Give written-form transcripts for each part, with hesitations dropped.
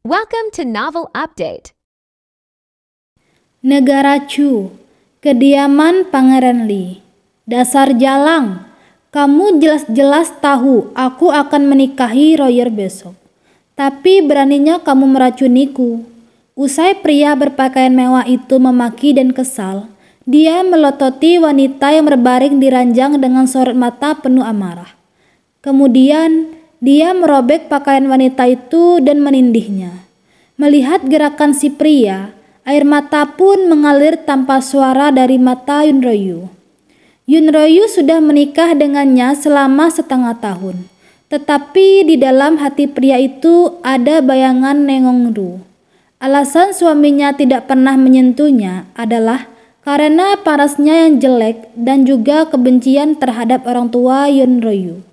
Welcome to Novel Update. Negara Chu, kediaman Pangeran Li. Dasar jalang, kamu jelas-jelas tahu aku akan menikahi Royer besok. Tapi beraninya kamu meracuniku. Usai pria berpakaian mewah itu memaki dan kesal, dia melototi wanita yang berbaring di ranjang dengan sorot mata penuh amarah. Kemudian dia merobek pakaian wanita itu dan menindihnya. Melihat gerakan si pria, air mata pun mengalir tanpa suara dari mata Yunroyu. Yunroyu sudah menikah dengannya selama setengah tahun. Tetapi di dalam hati pria itu ada bayangan Nengongru. Alasan suaminya tidak pernah menyentuhnya adalah karena parasnya yang jelek dan juga kebencian terhadap orang tua Yunroyu.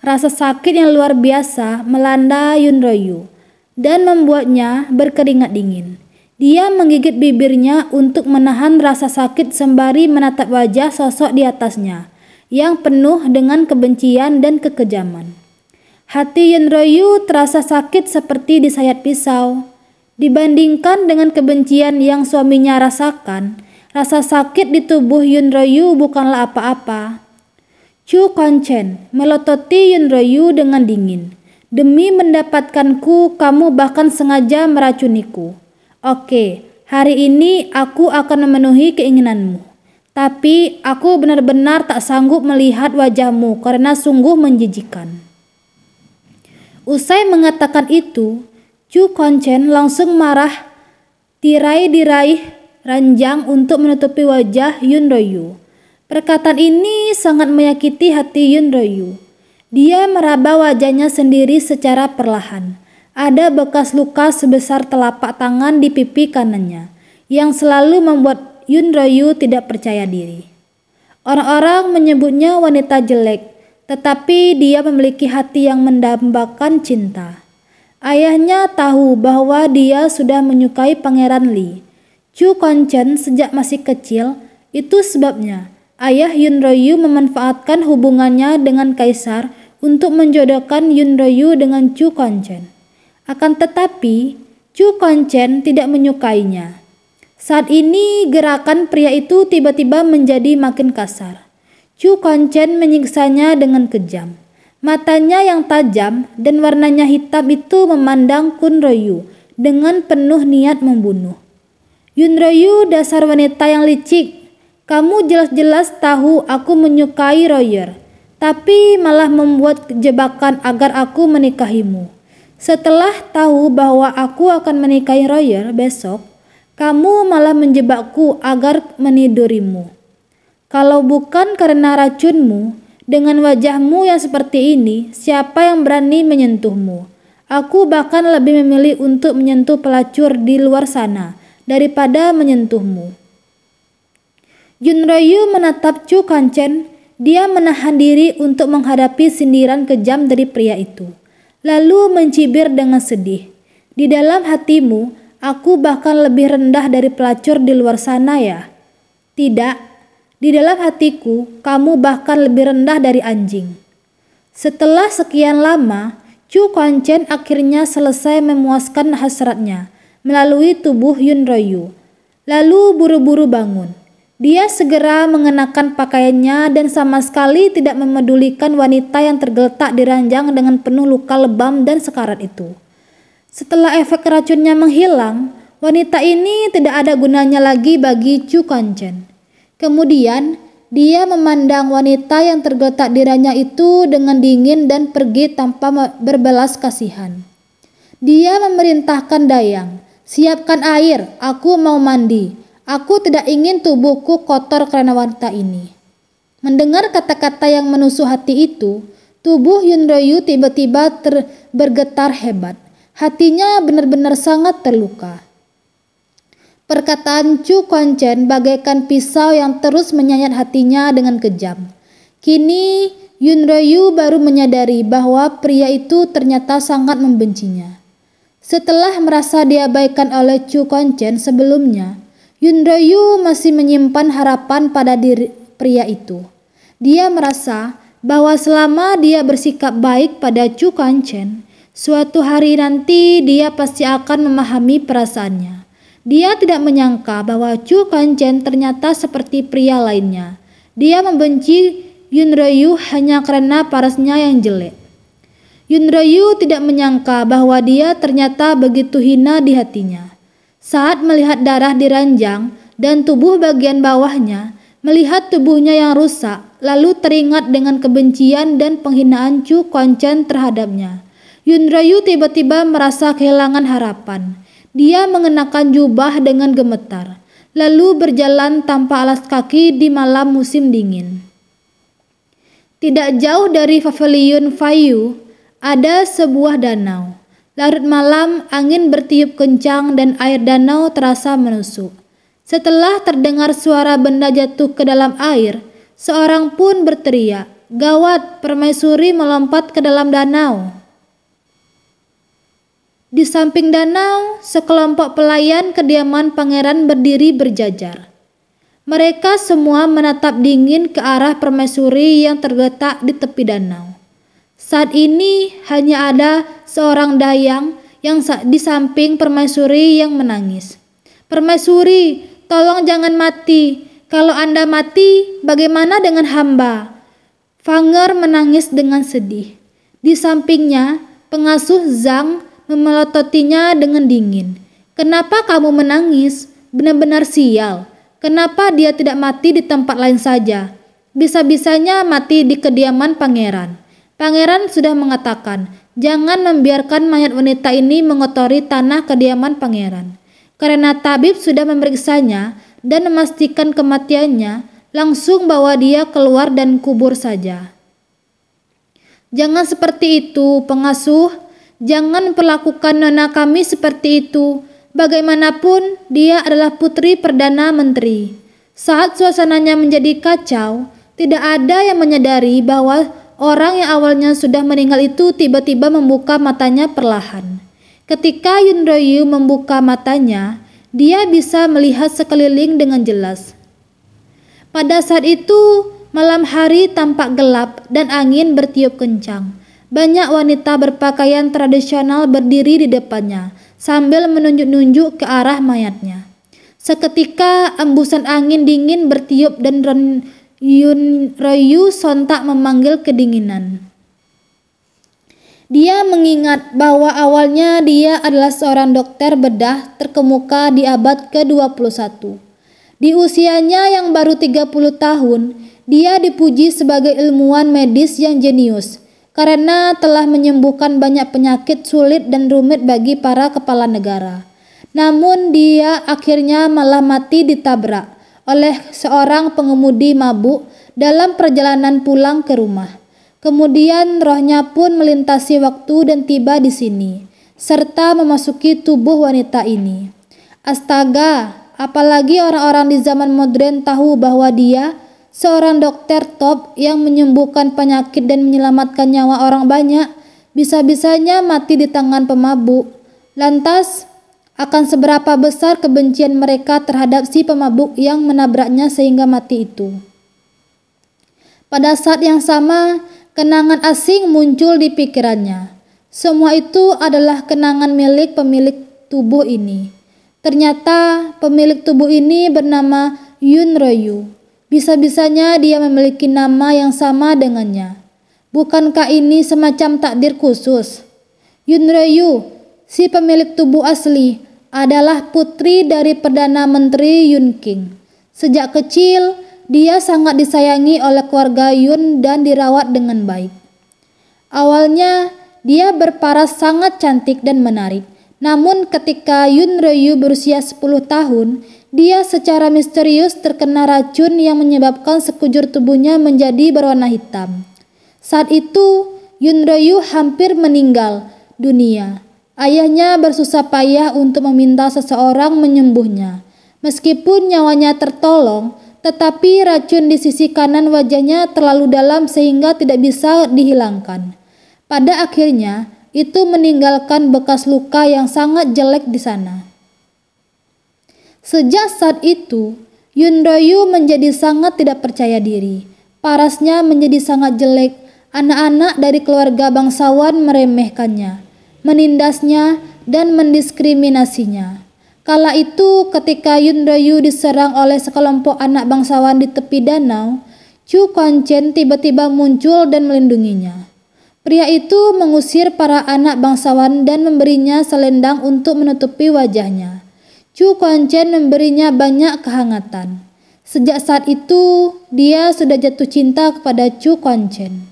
Rasa sakit yang luar biasa melanda Yunroyu dan membuatnya berkeringat dingin. Dia menggigit bibirnya untuk menahan rasa sakit sembari menatap wajah sosok di atasnya yang penuh dengan kebencian dan kekejaman. Hati Yunroyu terasa sakit seperti disayat pisau. Dibandingkan dengan kebencian yang suaminya rasakan, rasa sakit di tubuh Yunroyu bukanlah apa-apa. Chu Konchen melototi Yunroyu dengan dingin. Demi mendapatkanku, kamu bahkan sengaja meracuniku. Oke, hari ini aku akan memenuhi keinginanmu. Tapi aku benar-benar tak sanggup melihat wajahmu karena sungguh menjijikan. Usai mengatakan itu, Chu Konchen langsung marah. Tirai diraih ranjang untuk menutupi wajah Yunroyu. Perkataan ini sangat menyakiti hati Yunroyu. Dia meraba wajahnya sendiri secara perlahan. Ada bekas luka sebesar telapak tangan di pipi kanannya yang selalu membuat Yunroyu tidak percaya diri. Orang-orang menyebutnya wanita jelek, tetapi dia memiliki hati yang mendambakan cinta. Ayahnya tahu bahwa dia sudah menyukai Pangeran Li. Chu Konchen sejak masih kecil, itu sebabnya ayah Yunroyu memanfaatkan hubungannya dengan kaisar untuk menjodohkan Yunroyu dengan Chu Konchen. Akan tetapi, Chu Konchen tidak menyukainya. Saat ini gerakan pria itu tiba-tiba menjadi makin kasar. Chu Konchen menyiksanya dengan kejam. Matanya yang tajam dan warnanya hitam itu memandang Yunroyu dengan penuh niat membunuh. Yunroyu, dasar wanita yang licik. Kamu jelas-jelas tahu aku menyukai Royer, tapi malah membuat jebakan agar aku menikahimu. Setelah tahu bahwa aku akan menikahi Royer besok, kamu malah menjebakku agar menidurimu. Kalau bukan karena racunmu, dengan wajahmu yang seperti ini, siapa yang berani menyentuhmu? Aku bahkan lebih memilih untuk menyentuh pelacur di luar sana daripada menyentuhmu. Yunroyu menatap Chu Konchen. Dia menahan diri untuk menghadapi sindiran kejam dari pria itu. Lalu mencibir dengan sedih. Di dalam hatimu, aku bahkan lebih rendah dari pelacur di luar sana ya? Tidak, di dalam hatiku, kamu bahkan lebih rendah dari anjing. Setelah sekian lama, Chu Konchen akhirnya selesai memuaskan hasratnya melalui tubuh Yunroyu. Lalu buru-buru bangun. Dia segera mengenakan pakaiannya dan sama sekali tidak memedulikan wanita yang tergeletak di ranjang dengan penuh luka lebam dan sekarat itu. Setelah efek racunnya menghilang, wanita ini tidak ada gunanya lagi bagi Chu Konchen. Kemudian, dia memandang wanita yang tergeletak di ranjang itu dengan dingin dan pergi tanpa berbelas kasihan. Dia memerintahkan Dayang, "Siapkan air, aku mau mandi. Aku tidak ingin tubuhku kotor karena wanita ini." Mendengar kata-kata yang menusuk hati itu, tubuh Yunroyu tiba-tiba bergetar hebat. Hatinya benar-benar sangat terluka. Perkataan Chu Konchen bagaikan pisau yang terus menyayat hatinya dengan kejam. Kini Yunroyu baru menyadari bahwa pria itu ternyata sangat membencinya. Setelah merasa diabaikan oleh Chu Konchen sebelumnya, Yunroyu masih menyimpan harapan pada diri pria itu. Dia merasa bahwa selama dia bersikap baik pada Chu Konchen, Suatu hari nanti dia pasti akan memahami perasaannya. Dia tidak menyangka bahwa Chu Kanchen ternyata seperti pria lainnya. Dia membenci Yunryu hanya karena parasnya yang jelek. Yunryu tidak menyangka bahwa dia ternyata begitu hina di hatinya. Saat melihat darah di ranjang dan tubuh bagian bawahnya, melihat tubuhnya yang rusak, lalu teringat dengan kebencian dan penghinaan Chu Kanchen terhadapnya. Yunryu tiba-tiba merasa kehilangan harapan. Dia mengenakan jubah dengan gemetar, lalu berjalan tanpa alas kaki di malam musim dingin. Tidak jauh dari Pavilion Fayu, ada sebuah danau. Larut malam, angin bertiup kencang dan air danau terasa menusuk. Setelah terdengar suara benda jatuh ke dalam air, seorang pun berteriak, "Gawat, permaisuri melompat ke dalam danau!" Di samping danau, sekelompok pelayan kediaman pangeran berdiri berjajar. Mereka semua menatap dingin ke arah permaisuri yang terletak di tepi danau. Saat ini hanya ada seorang dayang yang di samping permaisuri yang menangis. "Permaisuri, tolong jangan mati. Kalau Anda mati, bagaimana dengan hamba?" Fanger menangis dengan sedih. Di sampingnya, pengasuh Zhang memelototinya dengan dingin. "Kenapa kamu menangis? Benar-benar sial. Kenapa dia tidak mati di tempat lain saja? Bisa-bisanya mati di kediaman pangeran." Pangeran sudah mengatakan, jangan membiarkan mayat wanita ini mengotori tanah kediaman pangeran. Karena tabib sudah memeriksanya dan memastikan kematiannya, langsung bawa dia keluar dan kubur saja. "Jangan seperti itu, pengasuh. Jangan perlakukan nona kami seperti itu. Bagaimanapun, dia adalah putri Perdana Menteri." Saat suasananya menjadi kacau, tidak ada yang menyadari bahwa orang yang awalnya sudah meninggal itu tiba-tiba membuka matanya perlahan. Ketika Yunryu membuka matanya, dia bisa melihat sekeliling dengan jelas. Pada saat itu, malam hari tampak gelap dan angin bertiup kencang. Banyak wanita berpakaian tradisional berdiri di depannya sambil menunjuk-nunjuk ke arah mayatnya. Seketika embusan angin dingin bertiup dan Yunryu sontak memanggil kedinginan. Dia mengingat bahwa awalnya dia adalah seorang dokter bedah terkemuka di abad ke-21. Di usianya yang baru 30 tahun, dia dipuji sebagai ilmuwan medis yang jenius karena telah menyembuhkan banyak penyakit sulit dan rumit bagi para kepala negara. Namun dia akhirnya malah mati ditabrak oleh seorang pengemudi mabuk dalam perjalanan pulang ke rumah. Kemudian rohnya pun melintasi waktu dan tiba di sini, serta memasuki tubuh wanita ini. Astaga, apalagi orang-orang di zaman modern tahu bahwa dia seorang dokter top yang menyembuhkan penyakit dan menyelamatkan nyawa orang banyak, bisa-bisanya mati di tangan pemabuk. Lantas, akan seberapa besar kebencian mereka terhadap si pemabuk yang menabraknya sehingga mati itu? Pada saat yang sama, kenangan asing muncul di pikirannya. Semua itu adalah kenangan milik pemilik tubuh ini. Ternyata pemilik tubuh ini bernama Yunryu. Bisa-bisanya dia memiliki nama yang sama dengannya. Bukankah ini semacam takdir khusus? Yunryu, si pemilik tubuh asli, adalah putri dari Perdana Menteri Yun King. Sejak kecil, dia sangat disayangi oleh keluarga Yun dan dirawat dengan baik. Awalnya, dia berparas sangat cantik dan menarik. Namun ketika Yunryu berusia 10 tahun, dia secara misterius terkena racun yang menyebabkan sekujur tubuhnya menjadi berwarna hitam. Saat itu, Yunryu hampir meninggal dunia. Ayahnya bersusah payah untuk meminta seseorang menyembuhnya. Meskipun nyawanya tertolong, tetapi racun di sisi kanan wajahnya terlalu dalam sehingga tidak bisa dihilangkan. Pada akhirnya, itu meninggalkan bekas luka yang sangat jelek di sana. Sejak saat itu, Yunryu menjadi sangat tidak percaya diri. Parasnya menjadi sangat jelek. Anak-anak dari keluarga bangsawan meremehkannya. menindasnya, dan mendiskriminasinya. Kala itu ketika Yunryu diserang oleh sekelompok anak bangsawan di tepi danau, Chu Quanchen tiba-tiba muncul dan melindunginya. Pria itu mengusir para anak bangsawan dan memberinya selendang untuk menutupi wajahnya. Chu Quanchen memberinya banyak kehangatan. Sejak saat itu, dia sudah jatuh cinta kepada Chu Quanchen.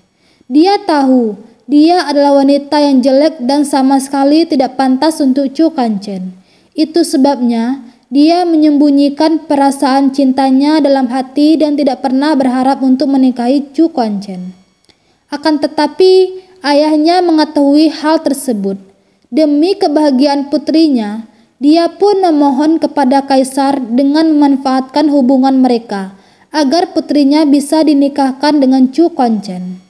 Dia tahu dia adalah wanita yang jelek dan sama sekali tidak pantas untuk Chu Quanchen. Itu sebabnya dia menyembunyikan perasaan cintanya dalam hati dan tidak pernah berharap untuk menikahi Chu Quanchen. Akan tetapi, ayahnya mengetahui hal tersebut. Demi kebahagiaan putrinya, dia pun memohon kepada kaisar dengan memanfaatkan hubungan mereka agar putrinya bisa dinikahkan dengan Chu Quanchen.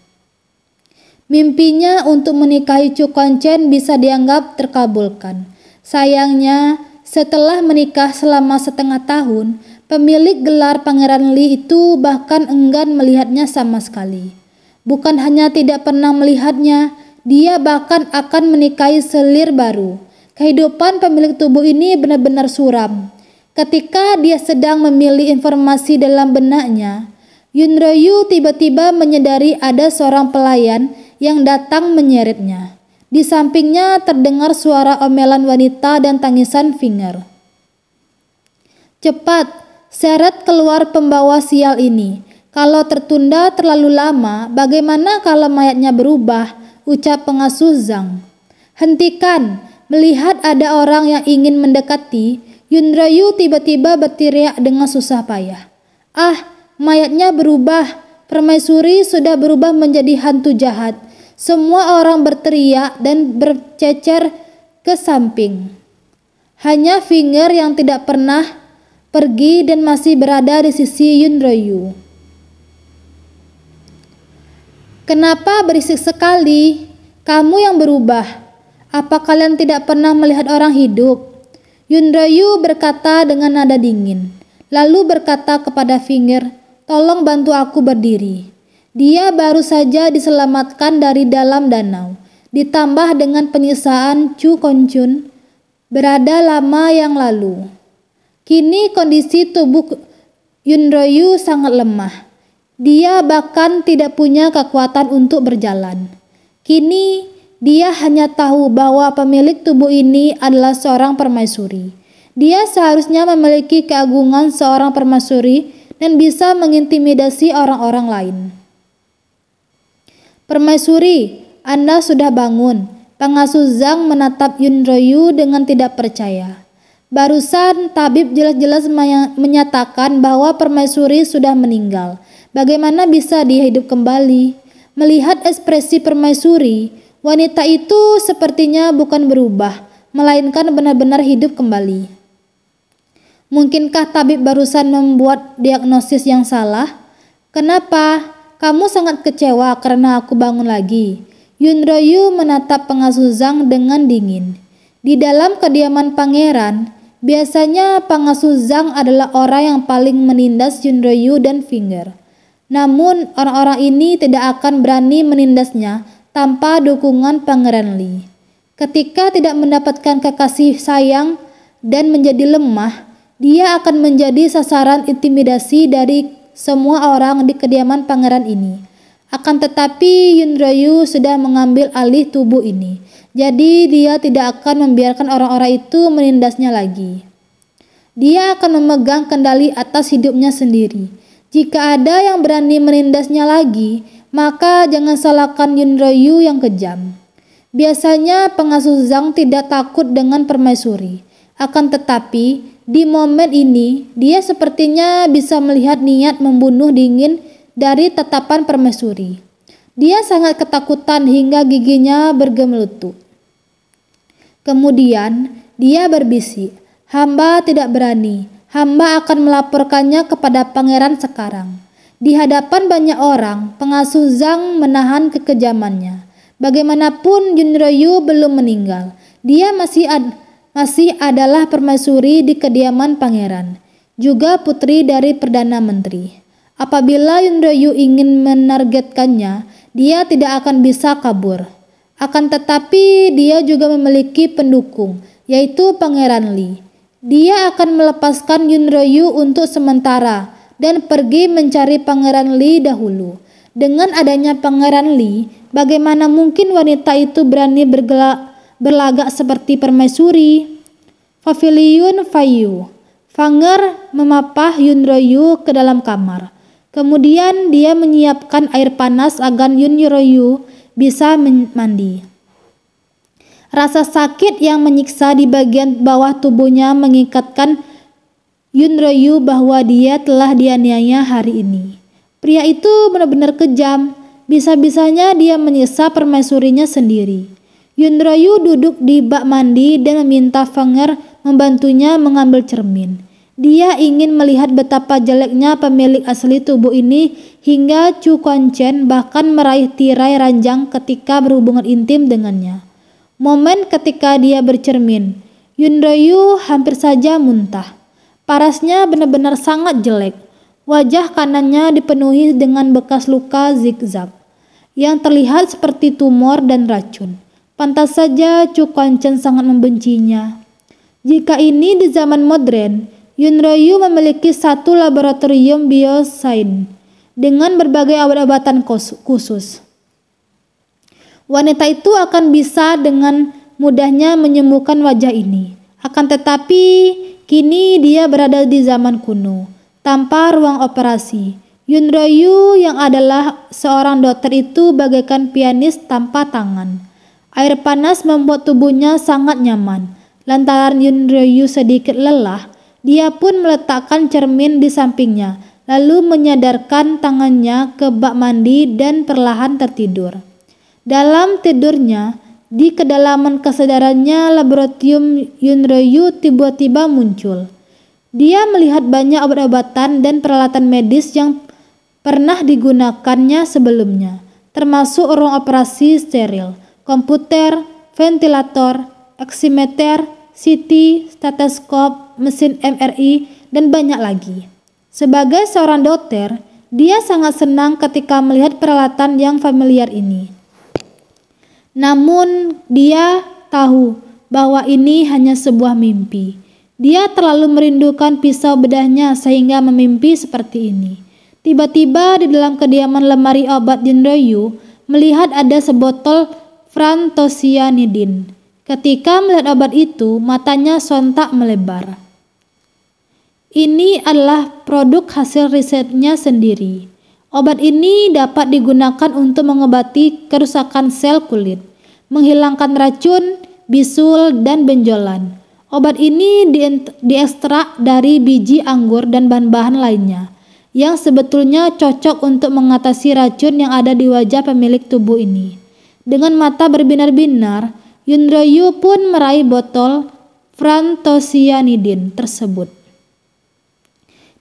Mimpinya untuk menikahi Chu Quanchen bisa dianggap terkabulkan. Sayangnya, setelah menikah selama setengah tahun, pemilik gelar Pangeran Li itu bahkan enggan melihatnya sama sekali. Bukan hanya tidak pernah melihatnya, dia bahkan akan menikahi selir baru. Kehidupan pemilik tubuh ini benar-benar suram. Ketika dia sedang memilih informasi dalam benaknya, Yunryu tiba-tiba menyadari ada seorang pelayan yang datang menyeretnya. Di sampingnya terdengar suara omelan wanita dan tangisan Finger. "Cepat, seret keluar pembawa sial ini. Kalau tertunda terlalu lama, bagaimana kalau mayatnya berubah?" ucap pengasuh Zhang. "Hentikan!" Melihat ada orang yang ingin mendekati, Yunryu tiba-tiba berteriak dengan susah payah. "Ah, mayatnya berubah. Permaisuri sudah berubah menjadi hantu jahat." Semua orang berteriak dan bercecer ke samping. Hanya Finger yang tidak pernah pergi dan masih berada di sisi Yunryu. "Kenapa berisik sekali? Kamu yang berubah. Apa kalian tidak pernah melihat orang hidup?" Yunryu berkata dengan nada dingin, lalu berkata kepada Finger, "Tolong bantu aku berdiri." Dia baru saja diselamatkan dari dalam danau, ditambah dengan penyiksaan Chu Quanchen berada lama yang lalu. Kini kondisi tubuh Yunryu sangat lemah. Dia bahkan tidak punya kekuatan untuk berjalan. Kini dia hanya tahu bahwa pemilik tubuh ini adalah seorang permaisuri. Dia seharusnya memiliki keagungan seorang permaisuri dan bisa mengintimidasi orang-orang lain. "Permaisuri, Anda sudah bangun." Pengasuh Zhang menatap Yunryu dengan tidak percaya. Barusan tabib jelas-jelas menyatakan bahwa permaisuri sudah meninggal. Bagaimana bisa dia hidup kembali? Melihat ekspresi permaisuri, wanita itu sepertinya bukan berubah, melainkan benar-benar hidup kembali. Mungkinkah tabib barusan membuat diagnosis yang salah? "Kenapa? Kamu sangat kecewa karena aku bangun lagi." Yunryu menatap pengasuh Zhang dengan dingin. Di dalam kediaman pangeran, biasanya pengasuh Zhang adalah orang yang paling menindas Yunryu dan Finger. Namun orang-orang ini tidak akan berani menindasnya tanpa dukungan Pangeran Li. Ketika tidak mendapatkan kekasih sayang dan menjadi lemah, dia akan menjadi sasaran intimidasi dari semua orang di kediaman pangeran ini. Akan tetapi Yunryu sudah mengambil alih tubuh ini, jadi dia tidak akan membiarkan orang-orang itu menindasnya lagi. Dia akan memegang kendali atas hidupnya sendiri. Jika ada yang berani menindasnya lagi, maka jangan salahkan Yunryu yang kejam. Biasanya pengasuh Zhang tidak takut dengan permaisuri. Akan tetapi di momen ini, dia sepertinya bisa melihat niat membunuh dingin dari tatapan permaisuri. Dia sangat ketakutan hingga giginya bergemelutuk. Kemudian dia berbisik, "Hamba tidak berani. Hamba akan melaporkannya kepada pangeran sekarang." Di hadapan banyak orang, pengasuh Zhang menahan kekejamannya. Bagaimanapun Yunryu belum meninggal. Dia masih adalah permaisuri di kediaman pangeran, juga putri dari Perdana Menteri. Apabila Yunryu ingin menargetkannya, dia tidak akan bisa kabur. Akan tetapi dia juga memiliki pendukung, yaitu Pangeran Lee. Dia akan melepaskan Yunryu untuk sementara dan pergi mencari Pangeran Lee dahulu. Dengan adanya Pangeran Lee, bagaimana mungkin wanita itu berani berlagak seperti permaisuri? Paviliun Fayu. Fanger memapah Yunryu ke dalam kamar. Kemudian dia menyiapkan air panas agar Yunryu bisa mandi. Rasa sakit yang menyiksa di bagian bawah tubuhnya mengikatkan Yunryu bahwa dia telah dianiaya hari ini. Pria itu benar-benar kejam. Bisa-bisanya dia menyiksa permaisurinya sendiri. Yunryu duduk di bak mandi dan meminta Fanger membantunya mengambil cermin. Dia ingin melihat betapa jeleknya pemilik asli tubuh ini hingga Chu Kuan-chen bahkan meraih tirai ranjang ketika berhubungan intim dengannya. Momen ketika dia bercermin, Yunryu hampir saja muntah. Parasnya benar-benar sangat jelek. Wajah kanannya dipenuhi dengan bekas luka zigzag yang terlihat seperti tumor dan racun. Pantas saja Chu Kuan-chen sangat membencinya. Jika ini di zaman modern, Yunryu memiliki satu laboratorium biosains dengan berbagai obat-obatan khusus. Wanita itu akan bisa dengan mudahnya menyembuhkan wajah ini. Akan tetapi, kini dia berada di zaman kuno, tanpa ruang operasi. Yunryu yang adalah seorang dokter itu bagaikan pianis tanpa tangan. Air panas membuat tubuhnya sangat nyaman. Lantaran Yunryu sedikit lelah, dia pun meletakkan cermin di sampingnya, lalu menyadarkan tangannya ke bak mandi dan perlahan tertidur. Dalam tidurnya, di kedalaman kesadarannya, laboratorium Yunryu tiba-tiba muncul. Dia melihat banyak obat-obatan dan peralatan medis yang pernah digunakannya sebelumnya, termasuk ruang operasi steril, komputer, ventilator, oximeter, CT, stetoskop, mesin MRI, dan banyak lagi. Sebagai seorang dokter, dia sangat senang ketika melihat peralatan yang familiar ini. Namun, dia tahu bahwa ini hanya sebuah mimpi. Dia terlalu merindukan pisau bedahnya sehingga memimpi seperti ini. Tiba-tiba di dalam kediaman lemari obat Yunryu melihat ada sebotol frantosianidin. Ketika melihat obat itu, matanya sontak melebar. Ini adalah produk hasil risetnya sendiri. Obat ini dapat digunakan untuk mengobati kerusakan sel kulit, menghilangkan racun, bisul, dan benjolan. Obat ini diekstrak dari biji anggur dan bahan-bahan lainnya, yang sebetulnya cocok untuk mengatasi racun yang ada di wajah pemilik tubuh ini. Dengan mata berbinar-binar, Yunryu pun meraih botol frantosianidin tersebut.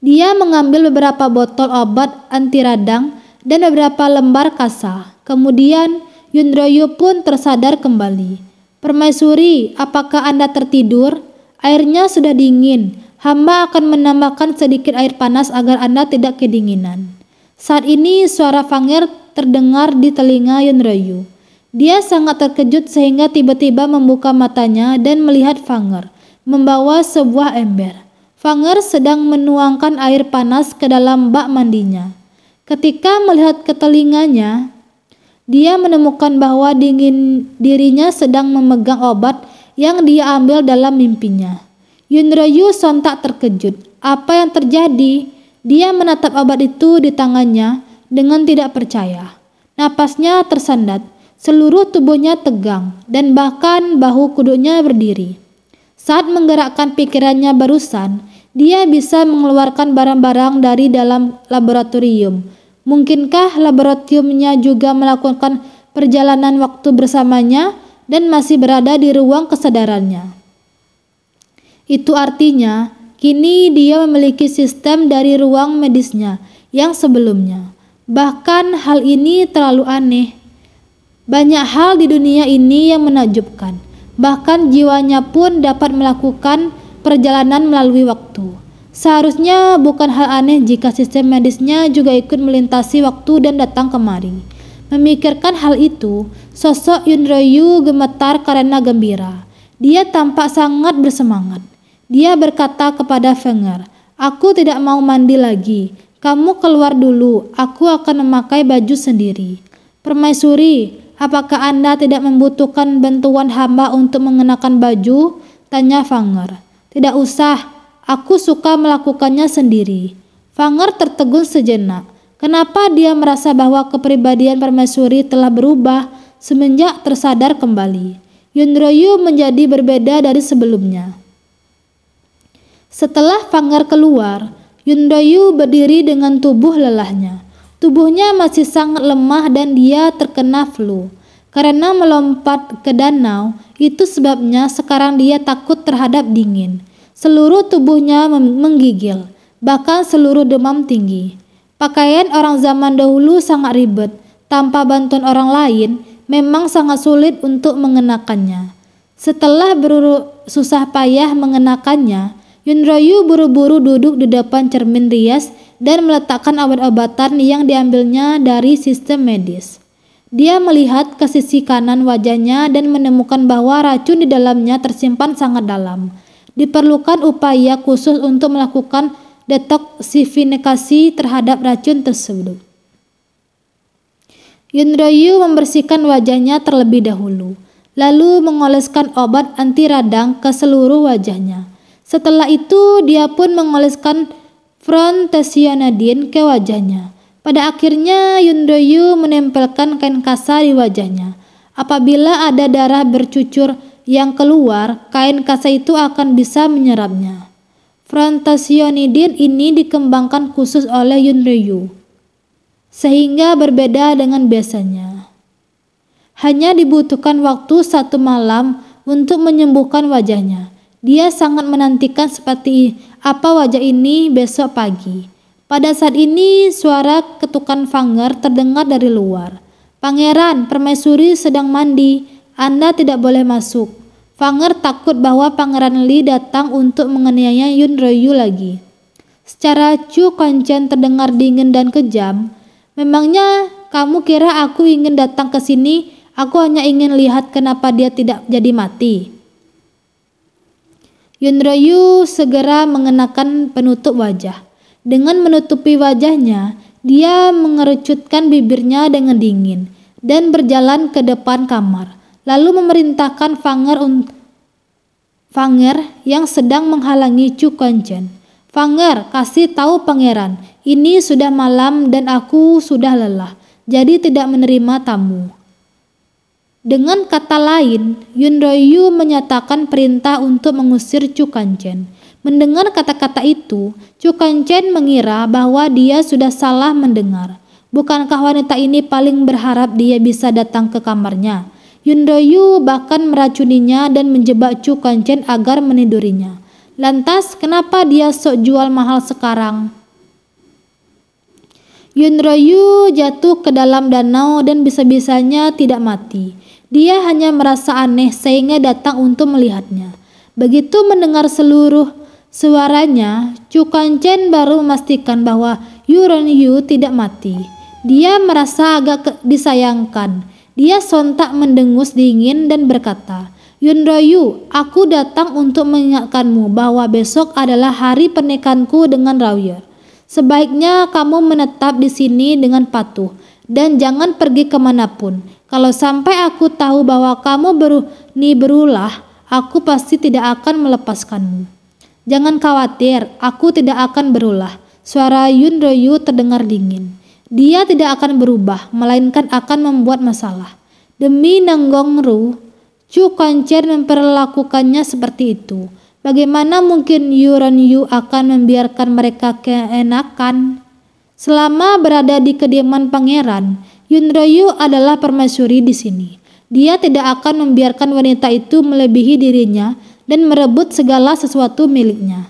Dia mengambil beberapa botol obat anti radang dan beberapa lembar kasa. Kemudian Yunryu pun tersadar kembali. "Permaisuri, apakah Anda tertidur? Airnya sudah dingin. Hamba akan menambahkan sedikit air panas agar Anda tidak kedinginan." Saat ini suara Fanger terdengar di telinga Yunryu. Dia sangat terkejut sehingga tiba-tiba membuka matanya dan melihat Fanger membawa sebuah ember. Fanger sedang menuangkan air panas ke dalam bak mandinya. Ketika melihat ke telinganya, dia menemukan bahwa dirinya sedang memegang obat yang dia ambil dalam mimpinya. Yunryu sontak terkejut. Apa yang terjadi? Dia menatap obat itu di tangannya dengan tidak percaya. Napasnya tersendat. Seluruh tubuhnya tegang dan bahkan bahu kuduknya berdiri. Saat menggerakkan pikirannya barusan, dia bisa mengeluarkan barang-barang dari dalam laboratorium. Mungkinkah laboratoriumnya juga melakukan perjalanan waktu bersamanya dan masih berada di ruang kesadarannya? Itu artinya, kini dia memiliki sistem dari ruang medisnya yang sebelumnya. Bahkan hal ini terlalu aneh. Banyak hal di dunia ini yang menakjubkan. Bahkan jiwanya pun dapat melakukan perjalanan melalui waktu. Seharusnya bukan hal aneh jika sistem medisnya juga ikut melintasi waktu dan datang kemari. Memikirkan hal itu, sosok Yunroyu gemetar karena gembira. Dia tampak sangat bersemangat. Dia berkata kepada Fenger, "Aku tidak mau mandi lagi. Kamu keluar dulu, aku akan memakai baju sendiri." "Permaisuri, apakah Anda tidak membutuhkan bantuan hamba untuk mengenakan baju?" tanya Fenger. "Tidak usah, aku suka melakukannya sendiri." Fenger tertegun sejenak. Kenapa dia merasa bahwa kepribadian permaisuri telah berubah semenjak tersadar kembali? Yunroyu menjadi berbeda dari sebelumnya. Setelah Fenger keluar, Yunroyu berdiri dengan tubuh lelahnya. Tubuhnya masih sangat lemah dan dia terkena flu. Karena melompat ke danau, itu sebabnya sekarang dia takut terhadap dingin. Seluruh tubuhnya menggigil, bahkan seluruh demam tinggi. Pakaian orang zaman dahulu sangat ribet. Tanpa bantuan orang lain, memang sangat sulit untuk mengenakannya. Setelah susah payah mengenakannya, Yunroyu buru-buru duduk di depan cermin rias dan meletakkan obat-obatan yang diambilnya dari sistem medis. Dia melihat ke sisi kanan wajahnya dan menemukan bahwa racun di dalamnya tersimpan sangat dalam. Diperlukan upaya khusus untuk melakukan detoksifikasi terhadap racun tersebut. Yunroyu membersihkan wajahnya terlebih dahulu, lalu mengoleskan obat anti radang ke seluruh wajahnya. Setelah itu dia pun mengoleskan frontesionadin ke wajahnya. Pada akhirnya Yunroyu menempelkan kain kasa di wajahnya. Apabila ada darah bercucur yang keluar, kain kasa itu akan bisa menyerapnya. Frontesionidin ini dikembangkan khusus oleh Yunroyu, sehingga berbeda dengan biasanya. Hanya dibutuhkan waktu 1 malam untuk menyembuhkan wajahnya. Dia sangat menantikan seperti apa wajah ini besok pagi. Pada saat ini suara ketukan Fenger terdengar dari luar. "Pangeran, permaisuri sedang mandi. Anda tidak boleh masuk." Fenger takut bahwa Pangeran Li datang untuk menganiaya Yunroyu lagi. Secara Chu Kanchen terdengar dingin dan kejam. "Memangnya kamu kira aku ingin datang ke sini? Aku hanya ingin lihat kenapa dia tidak jadi mati." Yunroyu segera mengenakan penutup wajah. Dengan menutupi wajahnya, dia mengerucutkan bibirnya dengan dingin dan berjalan ke depan kamar, lalu memerintahkan Fenger yang sedang menghalangi Chu Kanchen. "Fenger, kasih tahu pangeran, ini sudah malam dan aku sudah lelah, jadi tidak menerima tamu." Dengan kata lain, Yunroyu menyatakan perintah untuk mengusir Chu Kanchen. Mendengar kata-kata itu, Chu Kanchen mengira bahwa dia sudah salah mendengar. Bukankah wanita ini paling berharap dia bisa datang ke kamarnya? Yunroyu bahkan meracuninya dan menjebak Chu Kanchen agar menidurinya. Lantas, kenapa dia sok jual mahal sekarang? Yunroyu jatuh ke dalam danau dan bisa-bisanya tidak mati. Dia hanya merasa aneh sehingga datang untuk melihatnya. Begitu mendengar seluruh suaranya, Chu Kanchen baru memastikan bahwa Yunroyu tidak mati. Dia merasa agak disayangkan. Dia sontak mendengus dingin dan berkata, "Yunroyu, aku datang untuk mengingatkanmu bahwa besok adalah hari pernikahanku dengan Royer. Sebaiknya kamu menetap di sini dengan patuh dan jangan pergi kemanapun. Kalau sampai aku tahu bahwa kamu berulah, aku pasti tidak akan melepaskanmu." "Jangan khawatir, aku tidak akan berulah." Suara Yunroyu terdengar dingin. Dia tidak akan berubah, melainkan akan membuat masalah. Demi Nanggong Ru, Chu Kanchen memperlakukannya seperti itu. Bagaimana mungkin Yunroyu akan membiarkan mereka keenakan? Selama berada di kediaman pangeran, Yunroyu adalah permaisuri di sini. Dia tidak akan membiarkan wanita itu melebihi dirinya dan merebut segala sesuatu miliknya.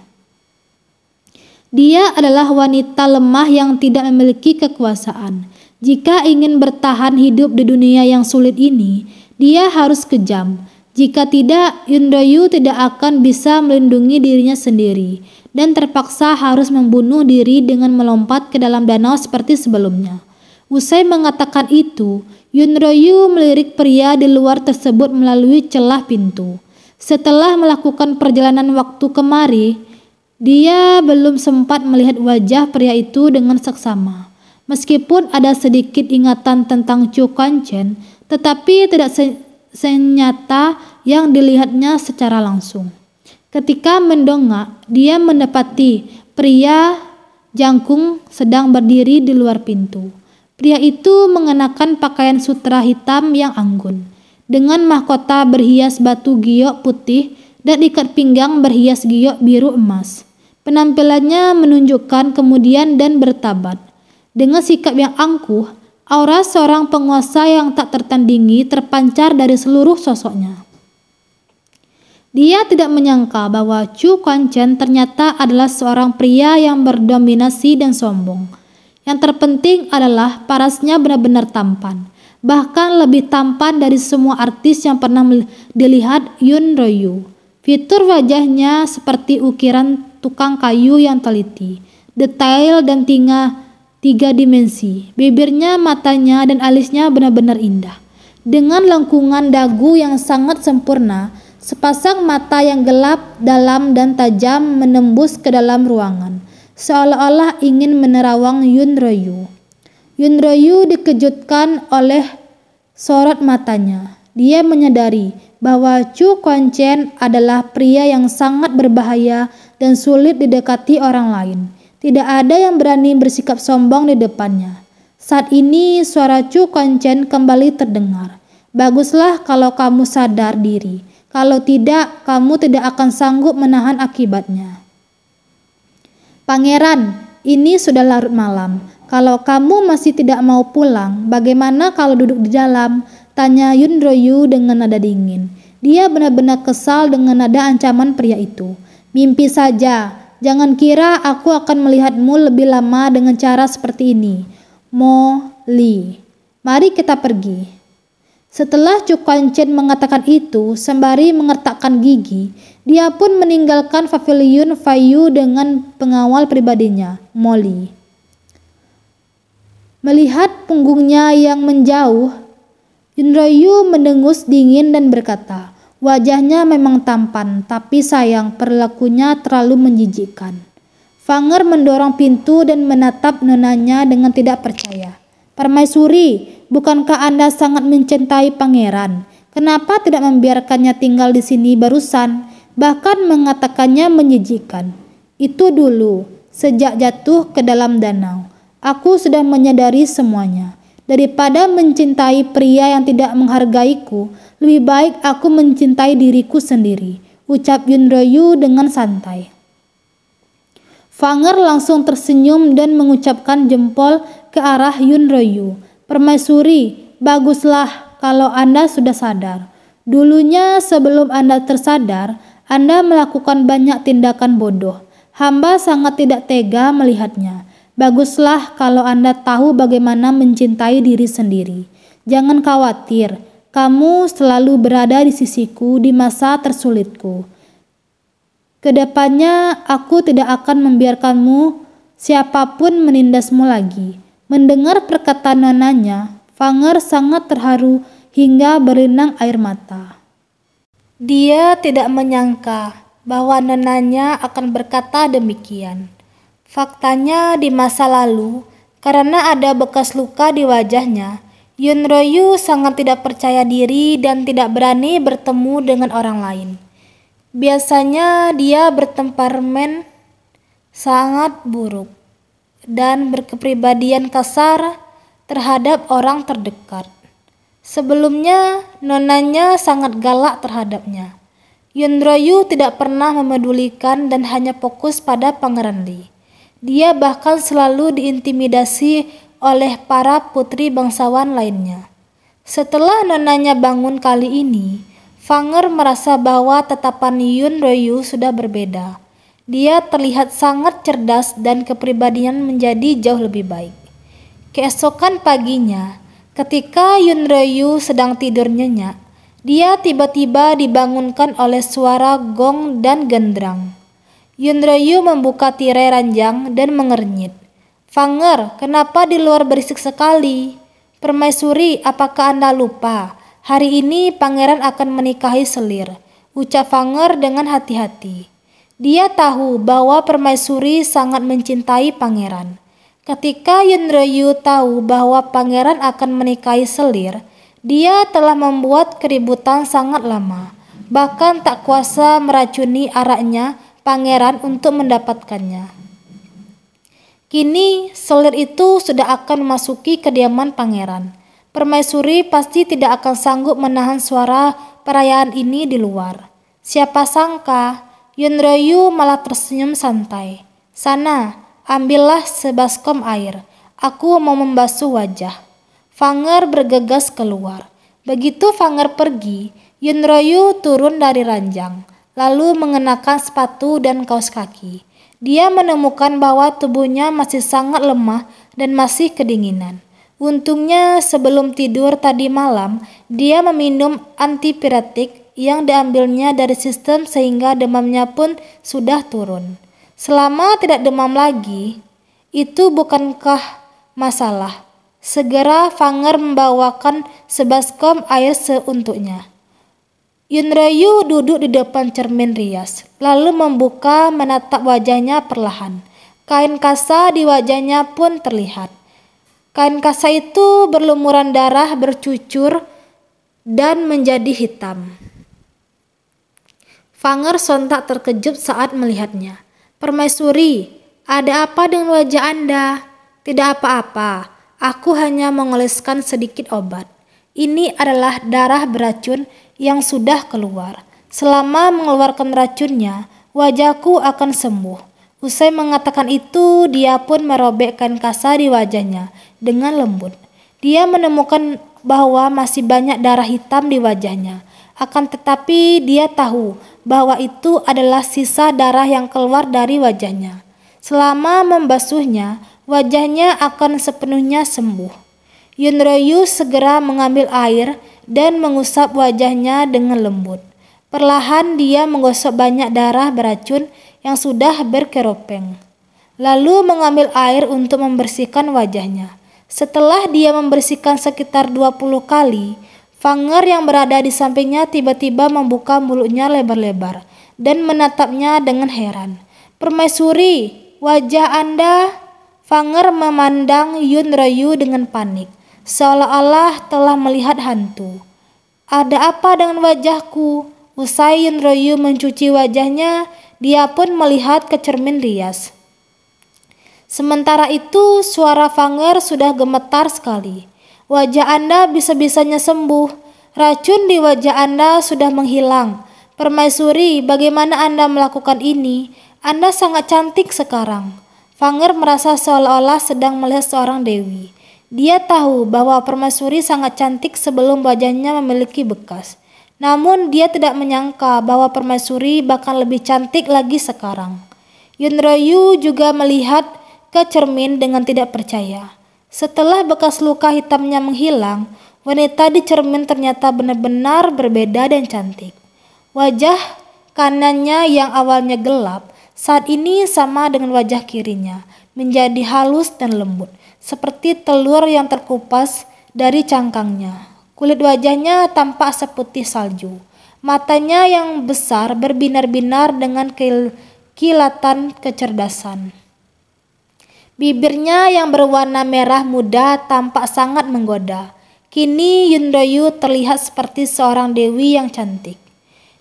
Dia adalah wanita lemah yang tidak memiliki kekuasaan. Jika ingin bertahan hidup di dunia yang sulit ini, dia harus kejam. Jika tidak, Yunroyu tidak akan bisa melindungi dirinya sendiri dan terpaksa harus membunuh diri dengan melompat ke dalam danau seperti sebelumnya. Usai mengatakan itu, Yunroyu melirik pria di luar tersebut melalui celah pintu. Setelah melakukan perjalanan waktu kemari, dia belum sempat melihat wajah pria itu dengan seksama. Meskipun ada sedikit ingatan tentang Chu Kuan-chen, tetapi tidak senyata yang dilihatnya secara langsung. Ketika mendongak, dia mendapati pria jangkung sedang berdiri di luar pintu. Pria itu mengenakan pakaian sutra hitam yang anggun, dengan mahkota berhias batu giok putih dan ikat pinggang berhias giok biru emas. Penampilannya menunjukkan kemudian dan bertabat. Dengan sikap yang angkuh, aura seorang penguasa yang tak tertandingi terpancar dari seluruh sosoknya. Dia tidak menyangka bahwa Chu Kuan-chen ternyata adalah seorang pria yang berdominasi dan sombong. Yang terpenting adalah parasnya benar-benar tampan, bahkan lebih tampan dari semua artis yang pernah dilihat Yunroyu. Fitur wajahnya seperti ukiran tukang kayu yang teliti, detail dan tiga dimensi. Bibirnya, matanya, dan alisnya benar-benar indah. Dengan lengkungan dagu yang sangat sempurna, sepasang mata yang gelap, dalam, dan tajam menembus ke dalam ruangan, seolah-olah ingin menerawang Yunroyu. Yunroyu dikejutkan oleh sorot matanya. Dia menyadari bahwa Chu Kuan-chen adalah pria yang sangat berbahaya dan sulit didekati orang lain. Tidak ada yang berani bersikap sombong di depannya. Saat ini suara Chu Kuan-chen kembali terdengar. Baguslah kalau kamu sadar diri. Kalau tidak, kamu tidak akan sanggup menahan akibatnya. Pangeran, ini sudah larut malam. Kalau kamu masih tidak mau pulang, bagaimana kalau duduk di dalam? Tanya Yunroyu dengan nada dingin. Dia benar-benar kesal dengan nada ancaman pria itu. Mimpi saja. Jangan kira aku akan melihatmu lebih lama dengan cara seperti ini. Mo Li, mari kita pergi. Setelah Chu Kuan-chen mengatakan itu, sembari mengertakkan gigi, dia pun meninggalkan paviliun Fayu dengan pengawal pribadinya, Molly. Melihat punggungnya yang menjauh, Yunroyu mendengus dingin dan berkata, wajahnya memang tampan, tapi sayang perilakunya terlalu menjijikkan. Fanger mendorong pintu dan menatap nonanya dengan tidak percaya. Permaisuri, bukankah Anda sangat mencintai pangeran? Kenapa tidak membiarkannya tinggal di sini barusan? Bahkan mengatakannya menjijikkan. Itu dulu, sejak jatuh ke dalam danau. Aku sudah menyadari semuanya. Daripada mencintai pria yang tidak menghargaiku, lebih baik aku mencintai diriku sendiri, ucap Yunroyu dengan santai. Fanger langsung tersenyum dan mengucapkan jempol ke arah Yunroyu. Permaisuri, baguslah kalau Anda sudah sadar. Dulunya sebelum Anda tersadar, Anda melakukan banyak tindakan bodoh. Hamba sangat tidak tega melihatnya. Baguslah kalau Anda tahu bagaimana mencintai diri sendiri. Jangan khawatir, kamu selalu berada di sisiku di masa tersulitku. Kedepannya aku tidak akan membiarkanmu siapapun menindasmu lagi. Mendengar perkataan nonanya, Fanger sangat terharu hingga berenang air mata. Dia tidak menyangka bahwa nonanya akan berkata demikian. Faktanya di masa lalu, karena ada bekas luka di wajahnya, Yunroyu sangat tidak percaya diri dan tidak berani bertemu dengan orang lain. Biasanya dia bertemperamen sangat buruk dan berkepribadian kasar terhadap orang terdekat. Sebelumnya, nonanya sangat galak terhadapnya. Yunroyu tidak pernah memedulikan dan hanya fokus pada Pangeran Li. Dia bahkan selalu diintimidasi oleh para putri bangsawan lainnya. Setelah nonanya bangun kali ini, Fanger merasa bahwa tatapan Yunroyu sudah berbeda. Dia terlihat sangat cerdas dan kepribadian menjadi jauh lebih baik. Keesokan paginya, ketika Yunroyu sedang tidur nyenyak, dia tiba-tiba dibangunkan oleh suara gong dan gendrang. Yunroyu membuka tirai ranjang dan mengernyit. Fanger, kenapa di luar berisik sekali? Permaisuri, apakah Anda lupa? Hari ini pangeran akan menikahi Selir, ucap Fanger dengan hati-hati. Dia tahu bahwa Permaisuri sangat mencintai pangeran. Ketika Yunryu tahu bahwa pangeran akan menikahi Selir, dia telah membuat keributan sangat lama. Bahkan tak kuasa meracuni araknya pangeran untuk mendapatkannya. Kini Selir itu sudah akan memasuki kediaman pangeran. Permaisuri pasti tidak akan sanggup menahan suara perayaan ini di luar. Siapa sangka Yunryu malah tersenyum santai. Sana, ambillah sebaskom air. Aku mau membasuh wajah. Fanger bergegas keluar. Begitu Fanger pergi, Yunryu turun dari ranjang, lalu mengenakan sepatu dan kaos kaki. Dia menemukan bahwa tubuhnya masih sangat lemah dan masih kedinginan. Untungnya sebelum tidur tadi malam, dia meminum antipiretik yang diambilnya dari sistem sehingga demamnya pun sudah turun. Selama tidak demam lagi, itu bukankah masalah? Segera Fanger membawakan sebaskom air untuknya. Yunryu duduk di depan cermin rias, lalu membuka menatap wajahnya perlahan. Kain kasa di wajahnya pun terlihat. Kain kasa itu berlumuran darah bercucur dan menjadi hitam. Fanger sontak terkejut saat melihatnya. Permaisuri, ada apa dengan wajah Anda? Tidak apa-apa, aku hanya mengoleskan sedikit obat. Ini adalah darah beracun yang sudah keluar. Selama mengeluarkan racunnya, wajahku akan sembuh. Usai mengatakan itu, dia pun merobek kain kasa di wajahnya dengan lembut. Dia menemukan bahwa masih banyak darah hitam di wajahnya. Akan tetapi dia tahu bahwa itu adalah sisa darah yang keluar dari wajahnya. Selama membasuhnya, wajahnya akan sepenuhnya sembuh. Yunryu segera mengambil air dan mengusap wajahnya dengan lembut. Perlahan dia menggosok banyak darah beracun yang sudah berkeropeng. Lalu mengambil air untuk membersihkan wajahnya. Setelah dia membersihkan sekitar 20 kali, Fanger yang berada di sampingnya tiba-tiba membuka mulutnya lebar-lebar dan menatapnya dengan heran. Permaisuri, wajah Anda? Fanger memandang Yunryu dengan panik, seolah-olah telah melihat hantu. Ada apa dengan wajahku? Usai Yunryu mencuci wajahnya, dia pun melihat ke cermin rias. Sementara itu, suara Fanger sudah gemetar sekali. Wajah Anda bisa-bisanya sembuh. Racun di wajah Anda sudah menghilang. Permaisuri, bagaimana Anda melakukan ini? Anda sangat cantik sekarang. Fanger merasa seolah-olah sedang melihat seorang dewi. Dia tahu bahwa Permaisuri sangat cantik sebelum wajahnya memiliki bekas. Namun dia tidak menyangka bahwa Permaisuri bahkan lebih cantik lagi sekarang. Yunryu juga melihat ke cermin dengan tidak percaya. Setelah bekas luka hitamnya menghilang, wanita di cermin ternyata benar-benar berbeda dan cantik. Wajah kanannya yang awalnya gelap, saat ini sama dengan wajah kirinya, menjadi halus dan lembut, seperti telur yang terkupas dari cangkangnya. Kulit wajahnya tampak seputih salju. Matanya yang besar berbinar-binar dengan kilatan kecerdasan. Bibirnya yang berwarna merah muda tampak sangat menggoda. Kini Yunryu terlihat seperti seorang dewi yang cantik.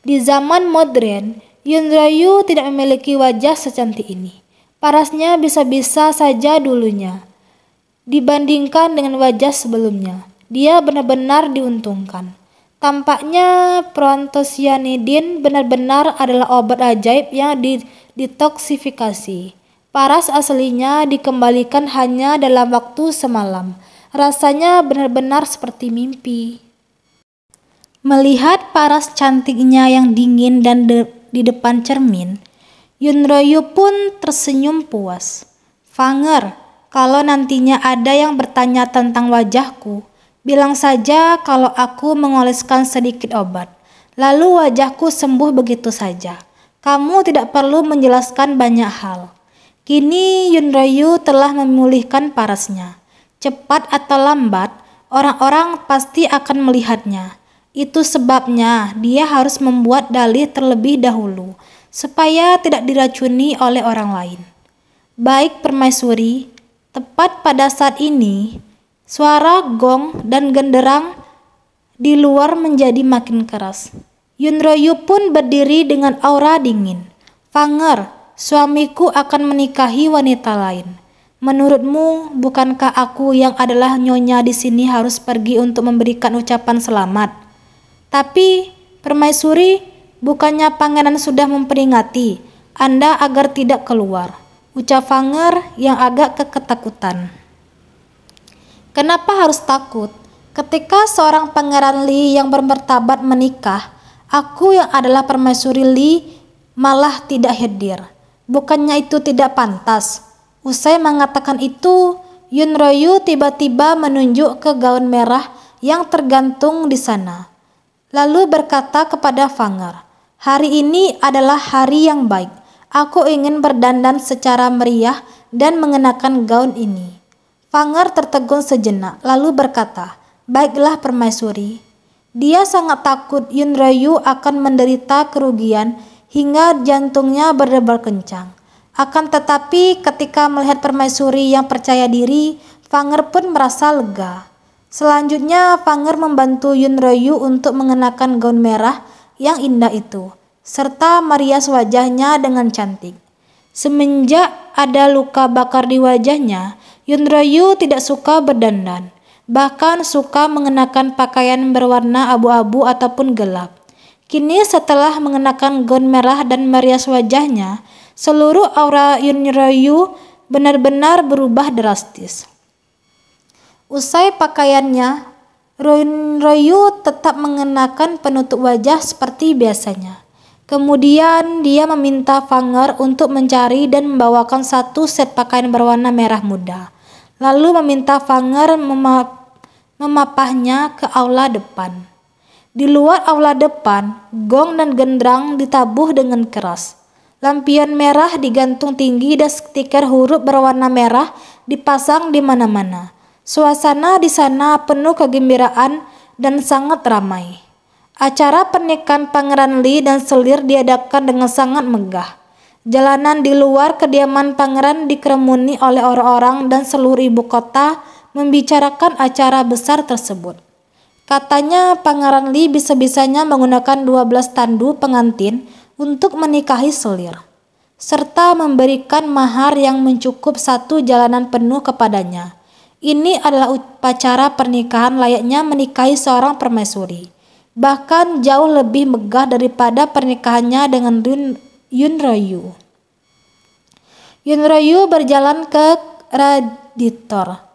Di zaman modern, Yunryu tidak memiliki wajah secantik ini. Parasnya bisa-bisa saja dulunya. Dibandingkan dengan wajah sebelumnya, dia benar-benar diuntungkan. Tampaknya proantosianidin benar-benar adalah obat ajaib yang ditoksifikasi. Paras aslinya dikembalikan hanya dalam waktu semalam. Rasanya benar-benar seperti mimpi. Melihat paras cantiknya yang dingin dan di depan cermin, Yunryu pun tersenyum puas. Fanger, kalau nantinya ada yang bertanya tentang wajahku, bilang saja kalau aku mengoleskan sedikit obat, lalu wajahku sembuh begitu saja. Kamu tidak perlu menjelaskan banyak hal. Kini Yunryu telah memulihkan parasnya. Cepat atau lambat, orang-orang pasti akan melihatnya. Itu sebabnya dia harus membuat dalih terlebih dahulu, supaya tidak diracuni oleh orang lain. Baik permaisuri, tepat pada saat ini, suara gong dan genderang di luar menjadi makin keras. Yunryu pun berdiri dengan aura dingin. "Fanger, suamiku akan menikahi wanita lain. Menurutmu, bukankah aku yang adalah nyonya di sini harus pergi untuk memberikan ucapan selamat? Tapi, permaisuri, bukannya pangeran sudah memperingati Anda agar tidak keluar?" ucap Fanger yang agak ketakutan. "Kenapa harus takut? Ketika seorang pangeran Li yang bermartabat menikah, aku yang adalah permaisuri Li malah tidak hadir. Bukannya itu tidak pantas?" Usai mengatakan itu, Yunryu tiba-tiba menunjuk ke gaun merah yang tergantung di sana. Lalu berkata kepada Fanger, "Hari ini adalah hari yang baik. Aku ingin berdandan secara meriah dan mengenakan gaun ini." Fanger tertegun sejenak, lalu berkata, "Baiklah permaisuri." Dia sangat takut Yunryu akan menderita kerugian hingga jantungnya berdebar kencang. Akan tetapi ketika melihat permaisuri yang percaya diri, Fanger pun merasa lega. Selanjutnya Fanger membantu Yunryu untuk mengenakan gaun merah yang indah itu, serta merias wajahnya dengan cantik. Semenjak ada luka bakar di wajahnya, Yunryu tidak suka berdandan, bahkan suka mengenakan pakaian berwarna abu-abu ataupun gelap. Kini setelah mengenakan gaun merah dan merias wajahnya, seluruh aura Yunryu benar-benar berubah drastis. Usai pakaiannya, Yunryu tetap mengenakan penutup wajah seperti biasanya. Kemudian dia meminta Fanger untuk mencari dan membawakan satu set pakaian berwarna merah muda. Lalu meminta Fanger memapahnya ke aula depan. Di luar aula depan, gong dan genderang ditabuh dengan keras. Lampion merah digantung tinggi dan stiker huruf berwarna merah dipasang di mana-mana. Suasana di sana penuh kegembiraan dan sangat ramai. Acara pernikahan Pangeran Li dan Selir diadakan dengan sangat megah. Jalanan di luar kediaman pangeran dikerumuni oleh orang-orang dan seluruh ibu kota membicarakan acara besar tersebut. Katanya Pangeran Li bisa-bisanya menggunakan 12 tandu pengantin untuk menikahi Selir, serta memberikan mahar yang mencukup satu jalanan penuh kepadanya. Ini adalah upacara pernikahan layaknya menikahi seorang permaisuri, bahkan jauh lebih megah daripada pernikahannya dengan Yunryu. Yunryu berjalan ke Raditor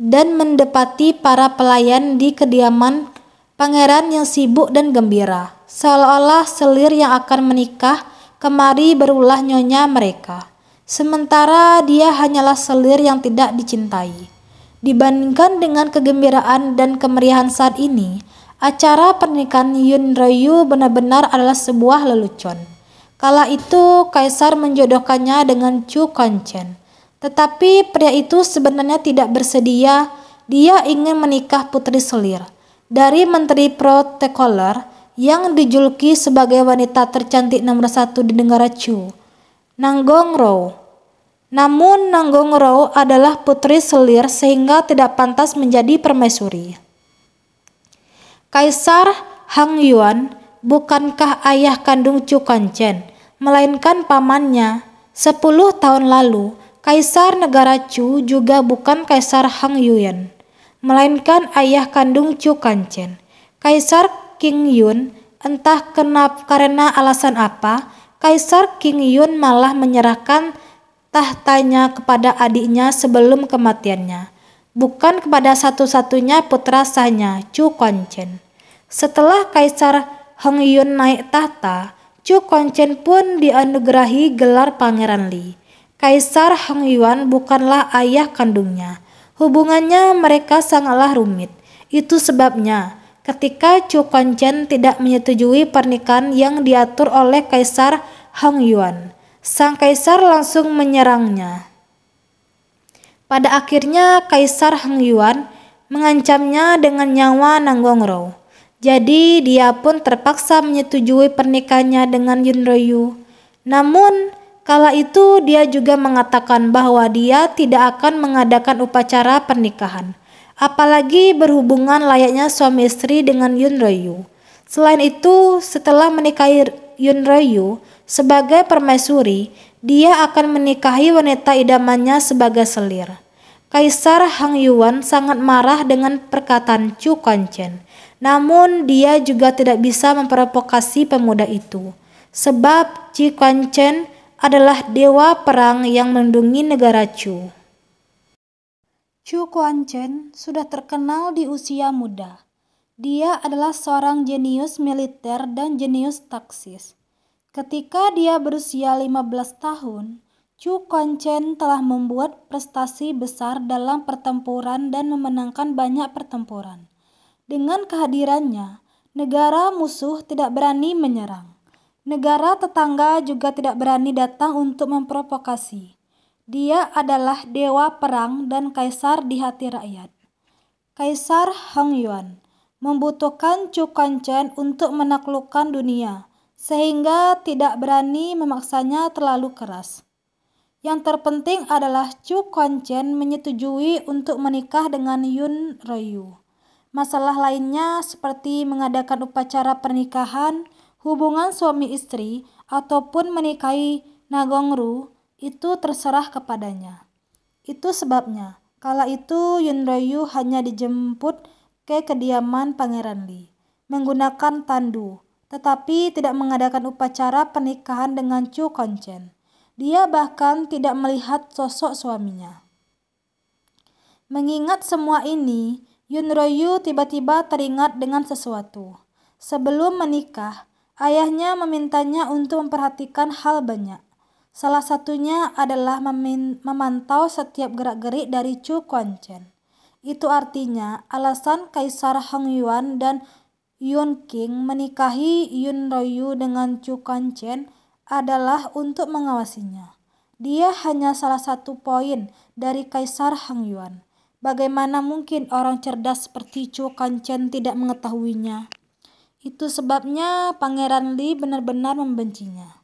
dan mendapati para pelayan di kediaman pangeran yang sibuk dan gembira, seolah-olah Selir yang akan menikah kemari berulah nyonya mereka, sementara dia hanyalah Selir yang tidak dicintai. Dibandingkan dengan kegembiraan dan kemeriahan saat ini, acara pernikahan Yunryu benar-benar adalah sebuah lelucon. Kala itu kaisar menjodohkannya dengan Chu Kanchen. Tetapi pria itu sebenarnya tidak bersedia. Dia ingin menikah putri Selir dari menteri protokoler yang dijuluki sebagai wanita tercantik nomor 1 di negara Chu, Nanggongro. Namun Nanggongro adalah putri Selir sehingga tidak pantas menjadi permaisuri. Kaisar Hang Yuan bukankah ayah kandung Chu Kanchen, melainkan pamannya. 10 tahun lalu, Kaisar negara Chu juga bukan Kaisar Hang Yuan, melainkan ayah kandung Chu Kanchen. Kaisar Qing Yun, entah karena alasan apa, Kaisar Qing Yun malah menyerahkan tahtanya kepada adiknya sebelum kematiannya, bukan kepada satu-satunya putra sahnya, Chu Kanchen. Setelah Kaisar Hang Yuan naik tahta, Chu Kanchen pun dianugerahi gelar Pangeran Li. Kaisar Hang Yuan bukanlah ayah kandungnya. Hubungannya mereka sangatlah rumit. Itu sebabnya ketika Chu Kanchen tidak menyetujui pernikahan yang diatur oleh Kaisar Hang Yuan, Sang kaisar langsung menyerangnya. Pada akhirnya Kaisar Heng Yuan mengancamnya dengan nyawa Nanggongro. Jadi dia pun terpaksa menyetujui pernikahannya dengan Yun Ryu. Namun kala itu dia juga mengatakan bahwa dia tidak akan mengadakan upacara pernikahan, apalagi berhubungan layaknya suami istri dengan Yun Ryu. Selain itu, setelah menikahi Yun Ryu sebagai permaisuri, dia akan menikahi wanita idamannya sebagai selir. Kaisar Heng Yuan sangat marah dengan perkataan Chu Kuan-chen. Namun dia juga tidak bisa memprovokasi pemuda itu, sebab Chu Kuan-chen adalah dewa perang yang melindungi negara Chu. Chu Kuan-chen sudah terkenal di usia muda. Dia adalah seorang jenius militer dan jenius taktis. Ketika dia berusia 15 tahun, Chu Kuan-chen telah membuat prestasi besar dalam pertempuran dan memenangkan banyak pertempuran. Dengan kehadirannya, negara musuh tidak berani menyerang. Negara tetangga juga tidak berani datang untuk memprovokasi. Dia adalah dewa perang dan kaisar di hati rakyat. Kaisar Heng Yuan membutuhkan Chu Kuan-chen untuk menaklukkan dunia, sehingga tidak berani memaksanya terlalu keras. Yang terpenting adalah Chu Kuan-chen menyetujui untuk menikah dengan Yun Ryu. Masalah lainnya seperti mengadakan upacara pernikahan, hubungan suami istri, ataupun menikahi Nanggongro itu terserah kepadanya. Itu sebabnya kala itu Yun Ryu hanya dijemput ke kediaman Pangeran Li menggunakan tandu, tetapi tidak mengadakan upacara pernikahan dengan Chu Kuan-chen. Dia bahkan tidak melihat sosok suaminya. Mengingat semua ini, Yun Ryu tiba-tiba teringat dengan sesuatu. Sebelum menikah, ayahnya memintanya untuk memperhatikan hal banyak. Salah satunya adalah memantau setiap gerak-gerik dari Chu Kuan-chen. Itu artinya alasan Kaisar Heng Yuan dan Yun King menikahi Yun Ryu dengan Chu Kuan-chen adalah untuk mengawasinya. Dia hanya salah satu poin dari Kaisar Heng Yuan. Bagaimana mungkin orang cerdas seperti Chu Kuan-chen tidak mengetahuinya? Itu sebabnya Pangeran Li benar-benar membencinya.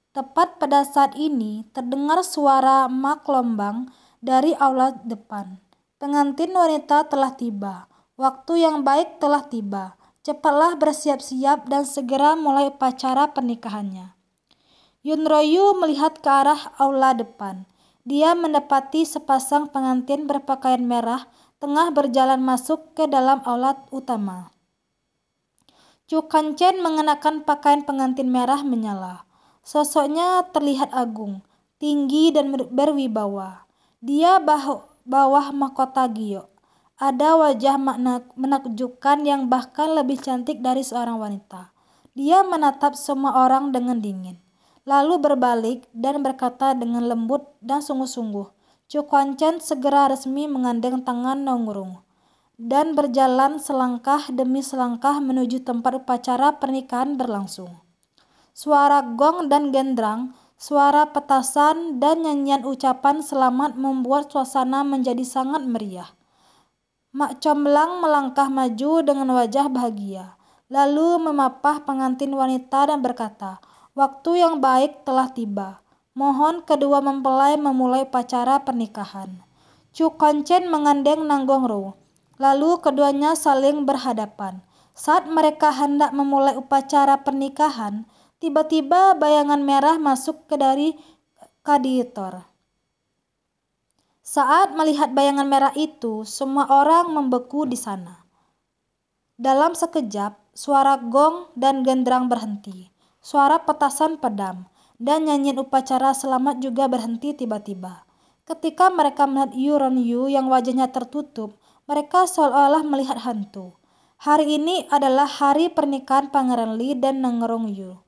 Tepat pada saat ini terdengar suara mak lombang dari aula depan. Pengantin wanita telah tiba. Waktu yang baik telah tiba. Cepatlah bersiap-siap dan segera mulai upacara pernikahannya. Yun Ryu melihat ke arah aula depan. Dia mendapati sepasang pengantin berpakaian merah tengah berjalan masuk ke dalam aula utama. Chu Kuan-chen mengenakan pakaian pengantin merah menyala. Sosoknya terlihat agung, tinggi dan berwibawa. Dia bawah mahkota giok. Ada wajah menakjubkan yang bahkan lebih cantik dari seorang wanita. Dia menatap semua orang dengan dingin, lalu berbalik dan berkata dengan lembut dan sungguh-sungguh. Chu Kuan-chen segera resmi menggandeng tangan Nanggongro dan berjalan selangkah demi selangkah menuju tempat upacara pernikahan berlangsung. Suara gong dan gendrang, suara petasan dan nyanyian ucapan selamat membuat suasana menjadi sangat meriah. Mak Comblang melangkah maju dengan wajah bahagia, lalu memapah pengantin wanita dan berkata, "Waktu yang baik telah tiba. Mohon kedua mempelai memulai upacara pernikahan." Chu Kuan-chen menggandeng Nanggongro, lalu keduanya saling berhadapan. Saat mereka hendak memulai upacara pernikahan, tiba-tiba bayangan merah masuk ke dari kaditor. Saat melihat bayangan merah itu, semua orang membeku di sana. Dalam sekejap, suara gong dan gendrang berhenti. Suara petasan padam, dan nyanyian upacara selamat juga berhenti tiba-tiba. Ketika mereka melihat Yun Ryu yang wajahnya tertutup, mereka seolah-olah melihat hantu. Hari ini adalah hari pernikahan Pangeran Li dan Nanggongro.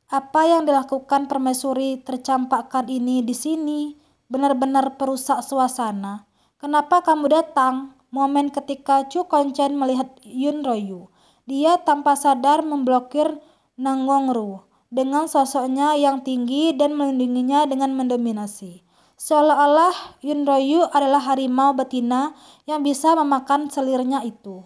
Apa yang dilakukan permaisuri tercampakkan ini di sini benar-benar perusak suasana. Kenapa kamu datang? Momen ketika Chu Kuan-chen melihat Yun Ryu, dia tanpa sadar memblokir Nanggongro dengan sosoknya yang tinggi dan melindunginya dengan mendominasi. Seolah-olah Yunroyu adalah harimau betina yang bisa memakan selirnya itu.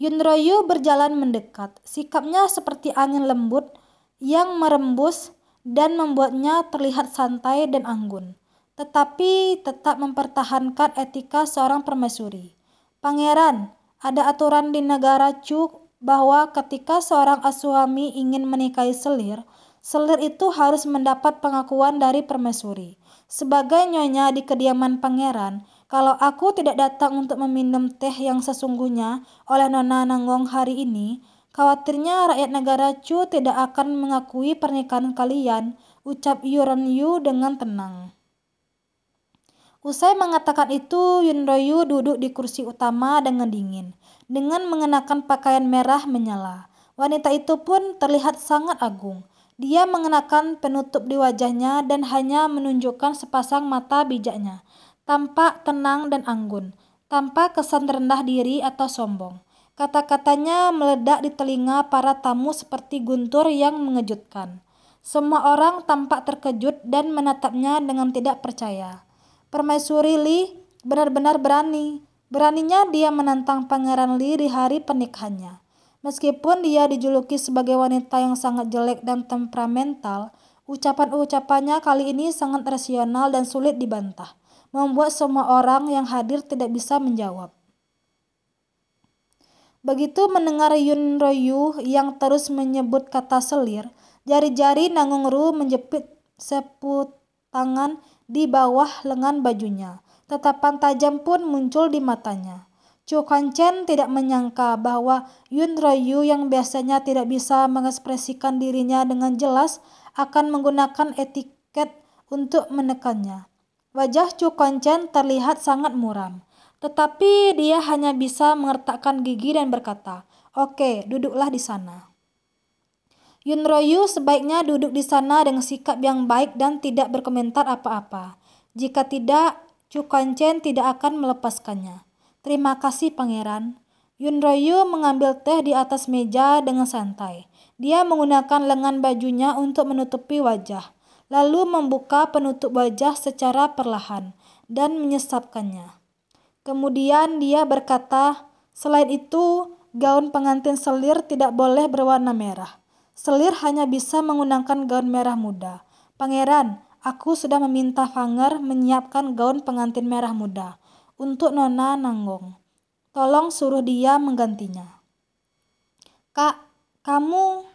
Yunroyu berjalan mendekat. Sikapnya seperti angin lembut yang merembus dan membuatnya terlihat santai dan anggun, tetapi tetap mempertahankan etika seorang permaisuri. Pangeran, ada aturan di negara Chu bahwa ketika seorang suami ingin menikahi selir, selir itu harus mendapat pengakuan dari permaisuri. Sebagai nyonya di kediaman pangeran, kalau aku tidak datang untuk meminum teh yang sesungguhnya oleh Nona Nanggong hari ini, khawatirnya rakyat negara Chu tidak akan mengakui pernikahan kalian, ucap Yurenyu dengan tenang. Usai mengatakan itu, Yunroyu duduk di kursi utama dengan dingin, dengan mengenakan pakaian merah menyala. Wanita itu pun terlihat sangat agung. Dia mengenakan penutup di wajahnya dan hanya menunjukkan sepasang mata bijaknya, tampak tenang dan anggun, tanpa kesan rendah diri atau sombong. Kata-katanya meledak di telinga para tamu seperti guntur yang mengejutkan. Semua orang tampak terkejut dan menatapnya dengan tidak percaya. Permaisuri Li benar-benar berani. Beraninya dia menantang Pangeran Li di hari pernikahannya. Meskipun dia dijuluki sebagai wanita yang sangat jelek dan temperamental, ucapan-ucapannya kali ini sangat rasional dan sulit dibantah, membuat semua orang yang hadir tidak bisa menjawab. Begitu mendengar Yunroyu yang terus menyebut kata selir, jari-jari Nanggongru menjepit seput tangan di bawah lengan bajunya. Tatapan tajam pun muncul di matanya. Chu Kanchen tidak menyangka bahwa Yunroyu yang biasanya tidak bisa mengekspresikan dirinya dengan jelas akan menggunakan etiket untuk menekannya. Wajah Chu Kanchen terlihat sangat muram, tetapi dia hanya bisa mengertakkan gigi dan berkata, "Oke, duduklah di sana." Yunroyu sebaiknya duduk di sana dengan sikap yang baik dan tidak berkomentar apa-apa. Jika tidak, Chu Kanchen tidak akan melepaskannya. "Terima kasih, Pangeran." Yunroyu mengambil teh di atas meja dengan santai. Dia menggunakan lengan bajunya untuk menutupi wajah, lalu membuka penutup wajah secara perlahan dan menyesapkannya. Kemudian dia berkata, "Selain itu, gaun pengantin selir tidak boleh berwarna merah. Selir hanya bisa menggunakan gaun merah muda. Pangeran, aku sudah meminta Fanger menyiapkan gaun pengantin merah muda untuk Nona Nanggong. Tolong suruh dia menggantinya." "Kak, kamu..."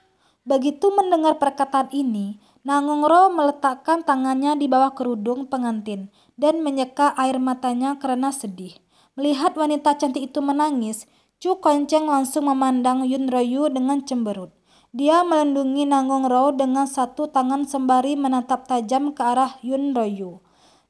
Begitu mendengar perkataan ini, Nanggongro meletakkan tangannya di bawah kerudung pengantin dan menyeka air matanya karena sedih. Melihat wanita cantik itu menangis, Chu Kanchen langsung memandang Yunroyu dengan cemberut. Dia melindungi Nanggongro dengan satu tangan sembari menatap tajam ke arah Yunroyu.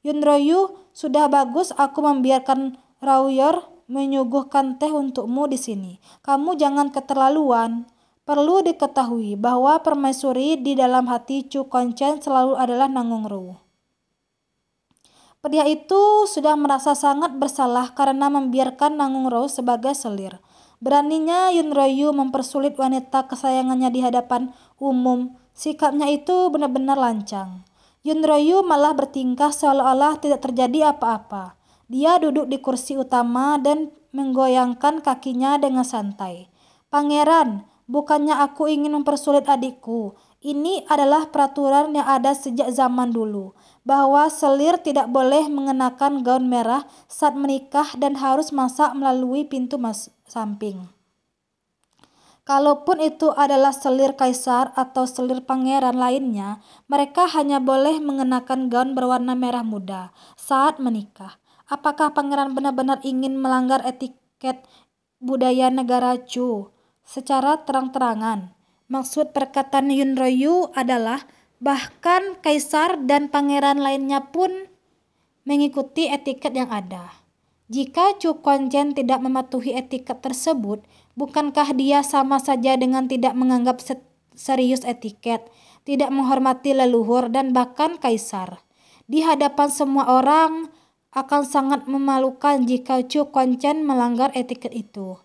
"Yunroyu, sudah bagus aku membiarkan Raoyer menyuguhkan teh untukmu di sini. Kamu jangan keterlaluan." Perlu diketahui bahwa permaisuri di dalam hati Chu Kanchen selalu adalah Nanggongro. Pria itu sudah merasa sangat bersalah karena membiarkan Nanggongro sebagai selir. Beraninya Yunroyu mempersulit wanita kesayangannya di hadapan umum. Sikapnya itu benar-benar lancang. Yunroyu malah bertingkah seolah-olah tidak terjadi apa-apa. Dia duduk di kursi utama dan menggoyangkan kakinya dengan santai. "Pangeran, bukannya aku ingin mempersulit adikku. Ini adalah peraturan yang ada sejak zaman dulu, bahwa selir tidak boleh mengenakan gaun merah saat menikah dan harus masak melalui pintu samping. Kalaupun itu adalah selir kaisar atau selir pangeran lainnya, mereka hanya boleh mengenakan gaun berwarna merah muda saat menikah." Apakah pangeran benar-benar ingin melanggar etiket budaya negara Chu secara terang-terangan? Maksud perkataan Yunroyu adalah bahkan kaisar dan pangeran lainnya pun mengikuti etiket yang ada. Jika Chu Kanchen tidak mematuhi etiket tersebut, bukankah dia sama saja dengan tidak menganggap serius etiket, tidak menghormati leluhur dan bahkan kaisar? Di hadapan semua orang, akan sangat memalukan jika Chu Kanchen melanggar etiket itu.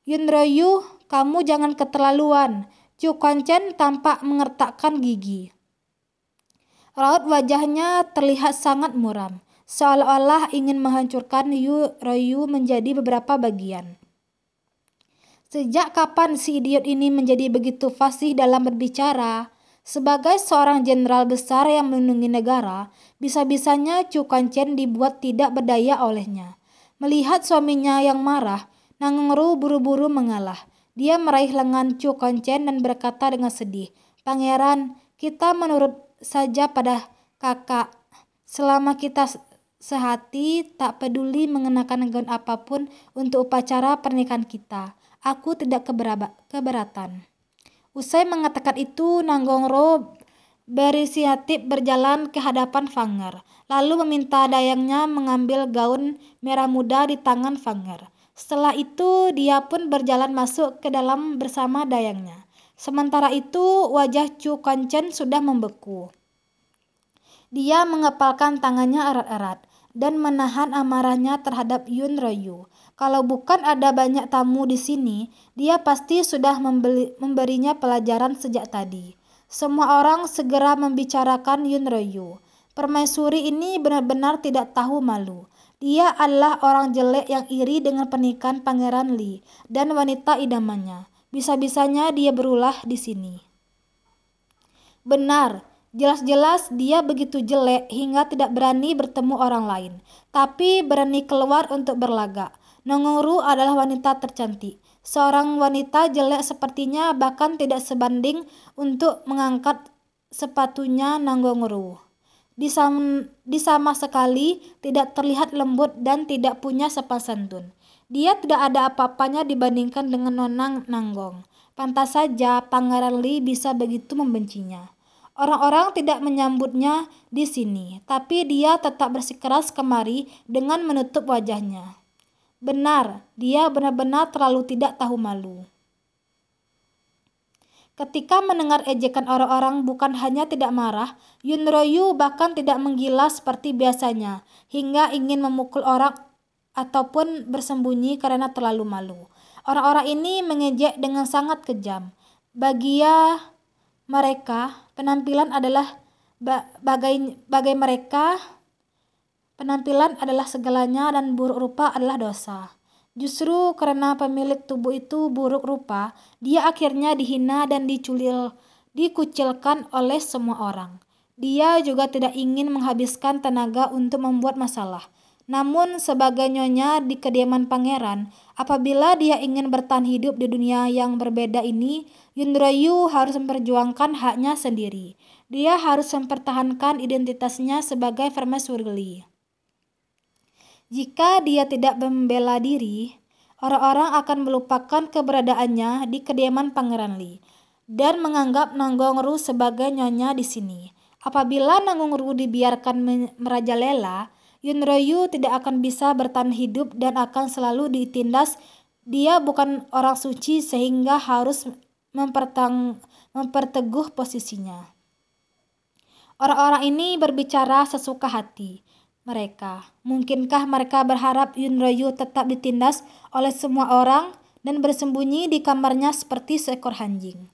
"Yunroyu, kamu jangan keterlaluan. Chu Kuan-chen tampak mengertakkan gigi. Raut wajahnya terlihat sangat muram, seolah-olah ingin menghancurkan Royu menjadi beberapa bagian. Sejak kapan si idiot ini menjadi begitu fasih dalam berbicara? Sebagai seorang jenderal besar yang melindungi negara, bisa-bisanya Chu Kuan-chen dibuat tidak berdaya olehnya. Melihat suaminya yang marah, Nanggongru buru-buru mengalah. Dia meraih lengan Chu Kuan-chen dan berkata dengan sedih, "Pangeran, kita menurut saja pada kakak. Selama kita sehati, tak peduli mengenakan gaun apapun untuk upacara pernikahan kita. Aku tidak keberatan." Usai mengatakan itu, Nanggongro berinisiatif berjalan ke hadapan Fanger, lalu meminta dayangnya mengambil gaun merah muda di tangan Fanger. Setelah itu, dia pun berjalan masuk ke dalam bersama dayangnya. Sementara itu, wajah Chu Kuan-chen sudah membeku. Dia mengepalkan tangannya erat-erat dan menahan amarahnya terhadap Yun Royu. Kalau bukan ada banyak tamu di sini, dia pasti sudah memberinya pelajaran sejak tadi. Semua orang segera membicarakan Yun Royu. Permaisuri ini benar-benar tidak tahu malu. Dia adalah orang jelek yang iri dengan pernikahan Pangeran Li dan wanita idamannya. Bisa-bisanya dia berulah di sini. Benar, jelas-jelas dia begitu jelek hingga tidak berani bertemu orang lain, tapi berani keluar untuk berlagak. Nanggongru adalah wanita tercantik. Seorang wanita jelek sepertinya bahkan tidak sebanding untuk mengangkat sepatunya Nanggongru. Di sama sekali tidak terlihat lembut dan tidak punya sopan santun. Dia tidak ada apa-apanya dibandingkan dengan Nona Nanggong. Pantas saja Pangeran Li bisa begitu membencinya. Orang-orang tidak menyambutnya di sini, tapi dia tetap bersikeras kemari dengan menutup wajahnya. Benar, dia benar-benar terlalu tidak tahu malu. Ketika mendengar ejekan orang-orang, bukan hanya tidak marah, Yun Royu bahkan tidak menggila seperti biasanya, hingga ingin memukul orang ataupun bersembunyi karena terlalu malu. Orang-orang ini mengejek dengan sangat kejam. Bagi mereka, penampilan adalah penampilan adalah segalanya dan buruk rupa adalah dosa. Justru karena pemilik tubuh itu buruk rupa, dia akhirnya dihina dan dikucilkan oleh semua orang. Dia juga tidak ingin menghabiskan tenaga untuk membuat masalah. Namun sebagai nyonya di kediaman pangeran, apabila dia ingin bertahan hidup di dunia yang berbeda ini, Yun Royu harus memperjuangkan haknya sendiri. Dia harus mempertahankan identitasnya sebagai permaisuri. Jika dia tidak membela diri, orang-orang akan melupakan keberadaannya di kediaman Pangeran Li dan menganggap Nanggongru sebagai nyonya di sini. Apabila Nanggongru dibiarkan merajalela, Yun Royu tidak akan bisa bertahan hidup dan akan selalu ditindas. Dia bukan orang suci sehingga harus memperteguh posisinya. Orang-orang ini berbicara sesuka hati mereka. Mungkinkah mereka berharap Yun Royu tetap ditindas oleh semua orang dan bersembunyi di kamarnya seperti seekor anjing?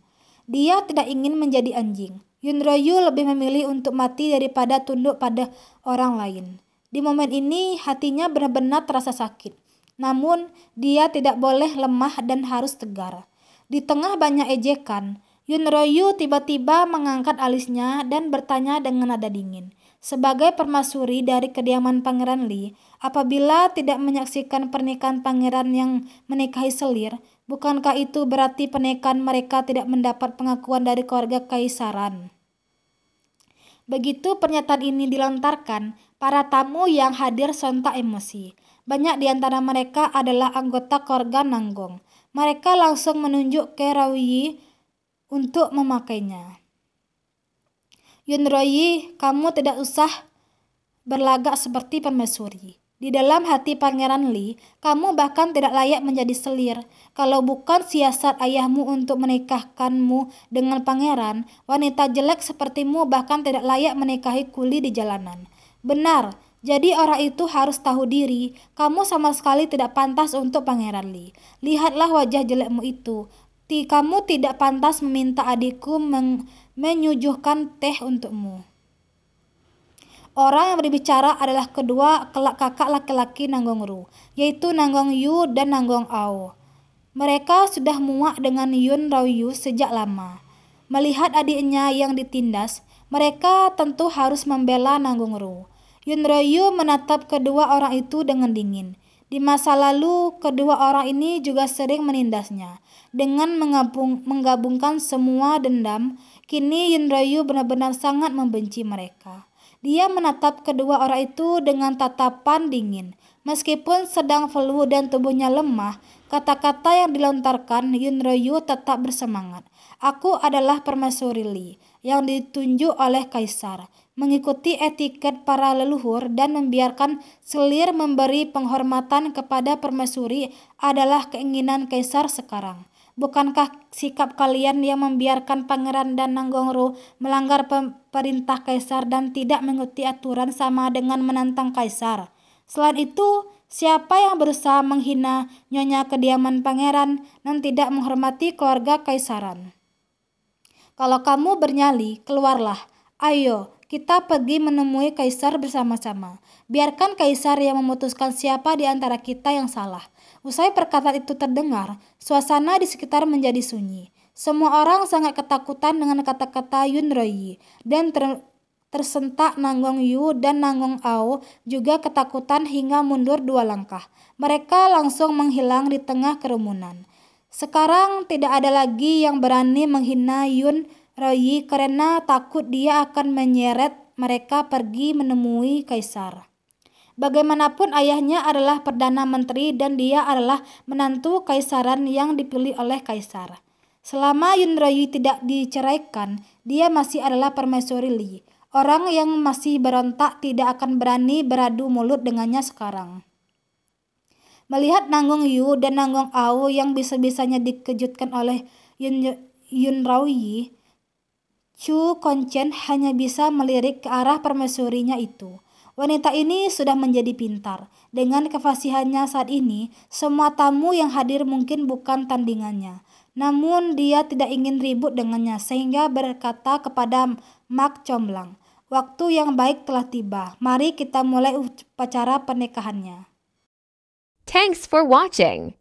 Dia tidak ingin menjadi anjing. Yun Royu lebih memilih untuk mati daripada tunduk pada orang lain. Di momen ini hatinya benar-benar terasa sakit. Namun dia tidak boleh lemah dan harus tegar. Di tengah banyak ejekan, Yun Royu tiba-tiba mengangkat alisnya dan bertanya dengan nada dingin. Sebagai permaisuri dari kediaman Pangeran Li, apabila tidak menyaksikan pernikahan pangeran yang menikahi selir, bukankah itu berarti pernikahan mereka tidak mendapat pengakuan dari keluarga kaisaran? Begitu pernyataan ini dilontarkan, para tamu yang hadir sontak emosi. Banyak di antara mereka adalah anggota keluarga Nanggong. Mereka langsung menunjuk ke Royu untuk memakainya. Yun Royu, kamu tidak usah berlagak seperti permaisuri. Di dalam hati Pangeran Li, kamu bahkan tidak layak menjadi selir. Kalau bukan siasat ayahmu untuk menikahkanmu dengan pangeran, wanita jelek sepertimu bahkan tidak layak menikahi kuli di jalanan. Benar, jadi orang itu harus tahu diri. Kamu sama sekali tidak pantas untuk Pangeran Li. Lihatlah wajah jelekmu itu. Kamu tidak pantas meminta adikku menyuguhkan teh untukmu. Orang yang berbicara adalah kedua kakak laki-laki Nanggongru, yaitu Nanggong Yu dan Nanggong Ao. Mereka sudah muak dengan Yun Rauyu sejak lama. Melihat adiknya yang ditindas, mereka tentu harus membela Nanggongru. Yun Rauyu menatap kedua orang itu dengan dingin. Di masa lalu, kedua orang ini juga sering menindasnya. Dengan menggabungkan semua dendam, kini Yun Rauyu benar-benar sangat membenci mereka. Dia menatap kedua orang itu dengan tatapan dingin. Meskipun sedang flu dan tubuhnya lemah, kata-kata yang dilontarkan Yun Rauyu tetap bersemangat. Aku adalah permaisuri Li yang ditunjuk oleh kaisar, mengikuti etiket para leluhur dan membiarkan selir memberi penghormatan kepada permaisuri adalah keinginan kaisar sekarang. Bukankah sikap kalian yang membiarkan pangeran dan Nanggongru melanggar perintah kaisar dan tidak mengikuti aturan sama dengan menantang kaisar? Selain itu, siapa yang berusaha menghina nyonya kediaman pangeran dan tidak menghormati keluarga kaisaran? Kalau kamu bernyali, keluarlah. Ayo, kita pergi menemui kaisar bersama-sama. Biarkan kaisar yang memutuskan siapa di antara kita yang salah. Usai perkataan itu terdengar, suasana di sekitar menjadi sunyi. Semua orang sangat ketakutan dengan kata-kata Yun Rauyu dan tersentak Nanggong Yu dan Nanggong Ao juga ketakutan hingga mundur 2 langkah. Mereka langsung menghilang di tengah kerumunan. Sekarang tidak ada lagi yang berani menghina Yun Rauyu karena takut dia akan menyeret mereka pergi menemui kaisar. Bagaimanapun ayahnya adalah Perdana Menteri dan dia adalah menantu kaisaran yang dipilih oleh kaisar. Selama Yun Rauyu tidak diceraikan, dia masih adalah permaisuri Li. Orang yang masih berontak tidak akan berani beradu mulut dengannya sekarang. Melihat Nanggong Yu dan Nanggong Ao yang bisa-bisanya dikejutkan oleh Yun Rauyu, Chu Konchen hanya bisa melirik ke arah permaisurinya itu. Wanita ini sudah menjadi pintar. Dengan kefasihannya saat ini, semua tamu yang hadir mungkin bukan tandingannya. Namun dia tidak ingin ribut dengannya sehingga berkata kepada Mak Comblang, "Waktu yang baik telah tiba. Mari kita mulai upacara pernikahannya." Thanks for watching.